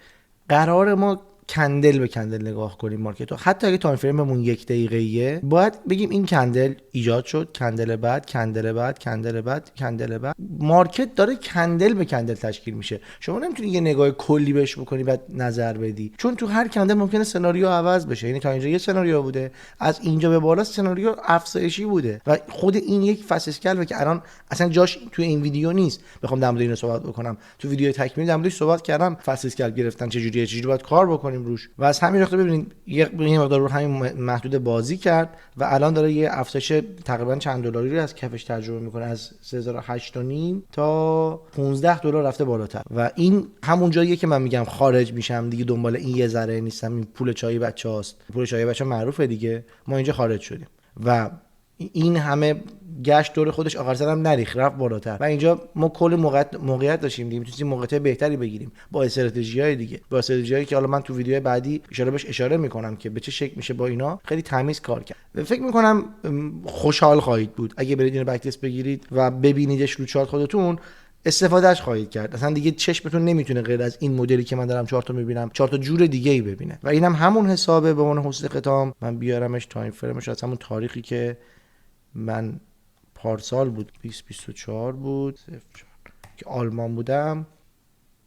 قرار ما کندل به کندل نگاه کنیم مارکت رو. حتی اگه تایم فریممون 1 دقیقه‌ایه، باید بگیم این کندل ایجاد شد، کندل بعد، کندل بعد، کندل بعد، کندل بعد. مارکت داره کندل به کندل تشکیل میشه. شما نمیتونی یه نگاه کلی بهش بکنی بعد نظر بدی، چون تو هر کندل ممکنه سناریو عوض بشه. یعنی تا اینجا یه سناریو بوده، از اینجا به بالا سناریو افزایشی بوده و خود این یک فصل اسکلبه که الان اصلا جاش تو این ویدیو نیست بخوام در مورد اینو صحبت بکنم. تو ویدیو تکمیلی در موردش صحبت کردم، فصل اسکلب گرفتن چجوری باید کار بکنیم روش. و از همین نقطه ببینید یه مقدار رو همین محدود بازی کرد و الان داره یه افزایش تقریبا چند دلاری رو از کفش تجربه میکنه، از 3008.5 تا $15 رفته بالاتر. و این همون جاییه که من میگم خارج میشم دیگه، دنبال این یه ذره نیستم. این پول چای بچه‌هاست، پول چای بچه‌ها معروفه دیگه، ما اینجا خارج شدیم و این همه گشت دور خودش آخر سر هم نریخ، رفت بالاتر. و اینجا ما کل موقعیت داشتیم دیگه، میتونیم موقعیت بهتری بگیریم با استراتژی‌های دیگه، با استراتژی‌هایی که حالا من تو ویدیوهای بعدی اشاره میکنم که به چه شکل میشه با اینا خیلی تمیز کار کرد. فکر میکنم خوشحال خواهید بود اگه برید اینو بک تست بگیرید و ببینیدش رو چارت خودتون، استفادهش خواهید کرد. اصلا دیگه چشمتون نمیتونه غیر از این مدلی که من دارم 4 تا میبینم 4 تا جور دیگه ای ببینه. و اینم همون حسابه. به عنوان حسن ختام من بیارمش تایم فریمش از همون تاریخی که من پارسال بود، 2024 بود که آلمان بودم.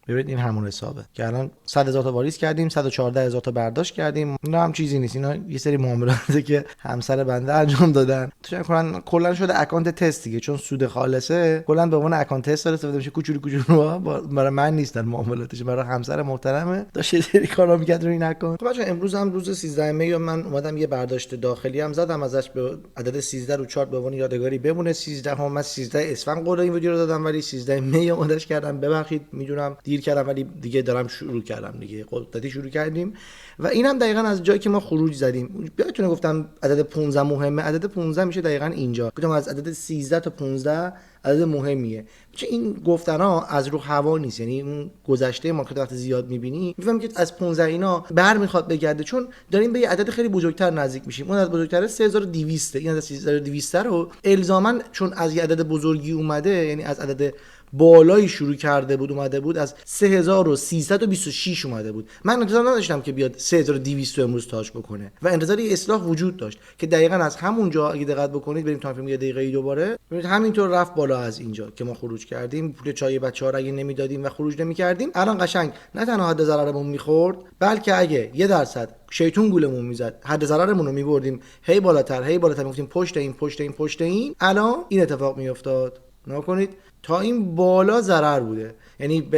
ببینید این همون حسابه که الان 100,000 تا واریز کردیم، 114,000 تا برداشت کردیم. اینا هم چیزی نیست، اینا یه سری معاملاته که همسر بنده انجام دادن. تو کلا شده اکانت تست دیگه، چون سود خالصه کلا به عنوان اکانت تست استفاده میشه. کوچولو برای من نیستن معاملاتش، برای همسر محترمه، داشت یه سری کارا میکرد رو این اکانت. خب بچا امروز هم روز 13 می من اومدم یه برداشت داخلی هم زدم ازش، به عدد 13 رو چارت به عنوان یادگاری بمونه. 13 هم من 13 اسفند قول این ویدیو رو دادم، ولی 13 می مودش کردم. ببخشید میدونم کردم، ولی دیگه دارم شروع کردم دیگه، قدرتی شروع کردیم. و اینم دقیقاً از جایی که ما خروج زدیم. یادتونه گفتم عدد 15 مهمه، عدد 15 میشه دقیقاً اینجا. گفتم از عدد 13 تا 15 عدد مهمیه. چه این گفتنا از رو هوا نیست، یعنی اون گذشته مارکت وقتی زیاد میبینی میفهمی که از 15 اینا بر میخواد بگرده، چون داریم به یه عدد خیلی بزرگتر نزدیک میشیم. اون عدد بزرگتر 3200، این عدد 3200 رو الزاما چون از یه عدد بزرگی اومده، یعنی از عدد بالایی شروع کرده بود، اومده بود از 3326 اومده بود. من انتظار نداشتم که بیاد 3200 امروز تاچ بکنه و انتظار یه اصلاح وجود داشت که دقیقاً از همونجا اگه دقت بکنید، بریم تایم فریم یه دقیقه‌ای دوباره ببینید همینطور رفت بالا. از اینجا که ما خروج کردیم، پول چای بچه‌ها رو اگه نمیدادیم و خروج نمی‌کردیم، الان قشنگ نه تنها حد ضررمون می‌خورد، بلکه اگه 1% شیطون گولمون میزد، حد ضررمون رو می‌بردیم هی بالاتر می‌گفتیم پشت این، الان این اتفاق می‌افتاد. نکنید تا این بالا ضرر بوده، یعنی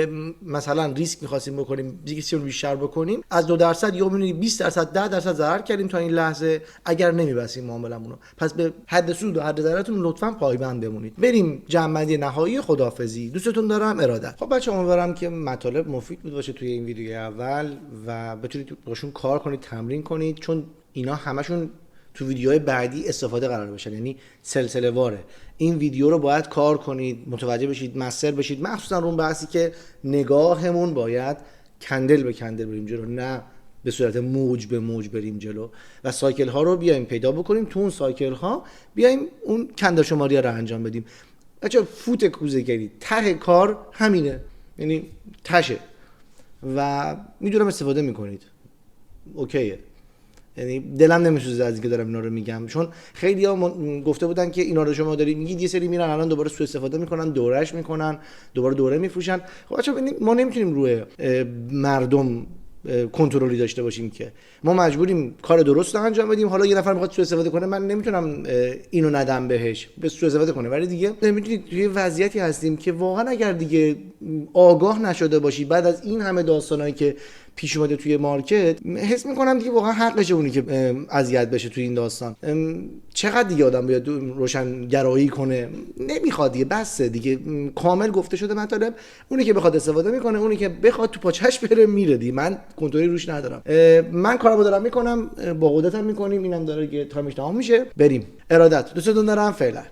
مثلا ریسک می‌خواستیم بکنیم، ریسک رو بیشتر بکنیم، از 2% یا می‌بینید 20% 10% ضرر کردیم تا این لحظه اگر نمی‌بستیم معاملمون رو. پس به حد سود و حد ضررتون لطفاً پایبند بمونید. بریم جمع‌بندی نهایی. خداحافظی، دوستتون دارم، ارادت. خب بچه‌ها، امیدوارم که مطالب مفید بود باشه توی این ویدیوی اول و بتونید باشون کار کنید، تمرین کنید، چون اینا همشون تو ویدیوهای بعدی استفاده قرار بشن، یعنی سلسله واره. این ویدیو رو باید کار کنید، متوجه بشید، مستر بشید، مخصوصا اون بحثی که نگاهمون باید کندل به کندل بریم جلو، نه به صورت موج به موج بریم جلو و سایکل ها رو بیایم پیدا بکنیم. تو اون سایکل ها بیایم اون کندل شماری ها رو انجام بدیم. بچا فوت کوزه‌گری ته کار همینه، یعنی تشه و میدونم استفاده میکنید، اوکیه. یعنی دلم نمیسوزه از اینکه دارم اینا رو میگم، چون خیلی‌ها گفته بودن که اینا رو شما دارید میگید، یه سری میرن الان دوباره سوء استفاده میکنن، دورش میکنن، دوباره دوره میفروشن. خب بچه‌ها ما نمیتونیم روی مردم کنترلی داشته باشیم که ما مجبوریم کار درست رو انجام بدیم. حالا یه نفر میخواد سوء استفاده کنه، من نمیتونم اینو ندم بهش، به سوء استفاده کنه. ولی دیگه نمیتونید توی وضعیتی هستیم که واقعا اگر دیگه آگاه نشده باشی بعد از این همه داستانایی که پیش اومده توی مارکت، حس میکنم دیگه واقعا حقشه اونی که اذیت بشه توی این داستان. چقدر دیگه آدم بیاد روشنگرایی کنه؟ نمیخواد دیگه، بسه دیگه، کامل گفته شده مطالب. اونی که بخواد استفاده میکنه، اونی که بخواد تو پاچش بره میره دیگه، من کنترلی روش ندارم. من کارمو دارم میکنم، با قدرتم میکنیم، اینم داره که تایمش تمام میشه، بریم. ارادت، دوستتون دارم، فعلا.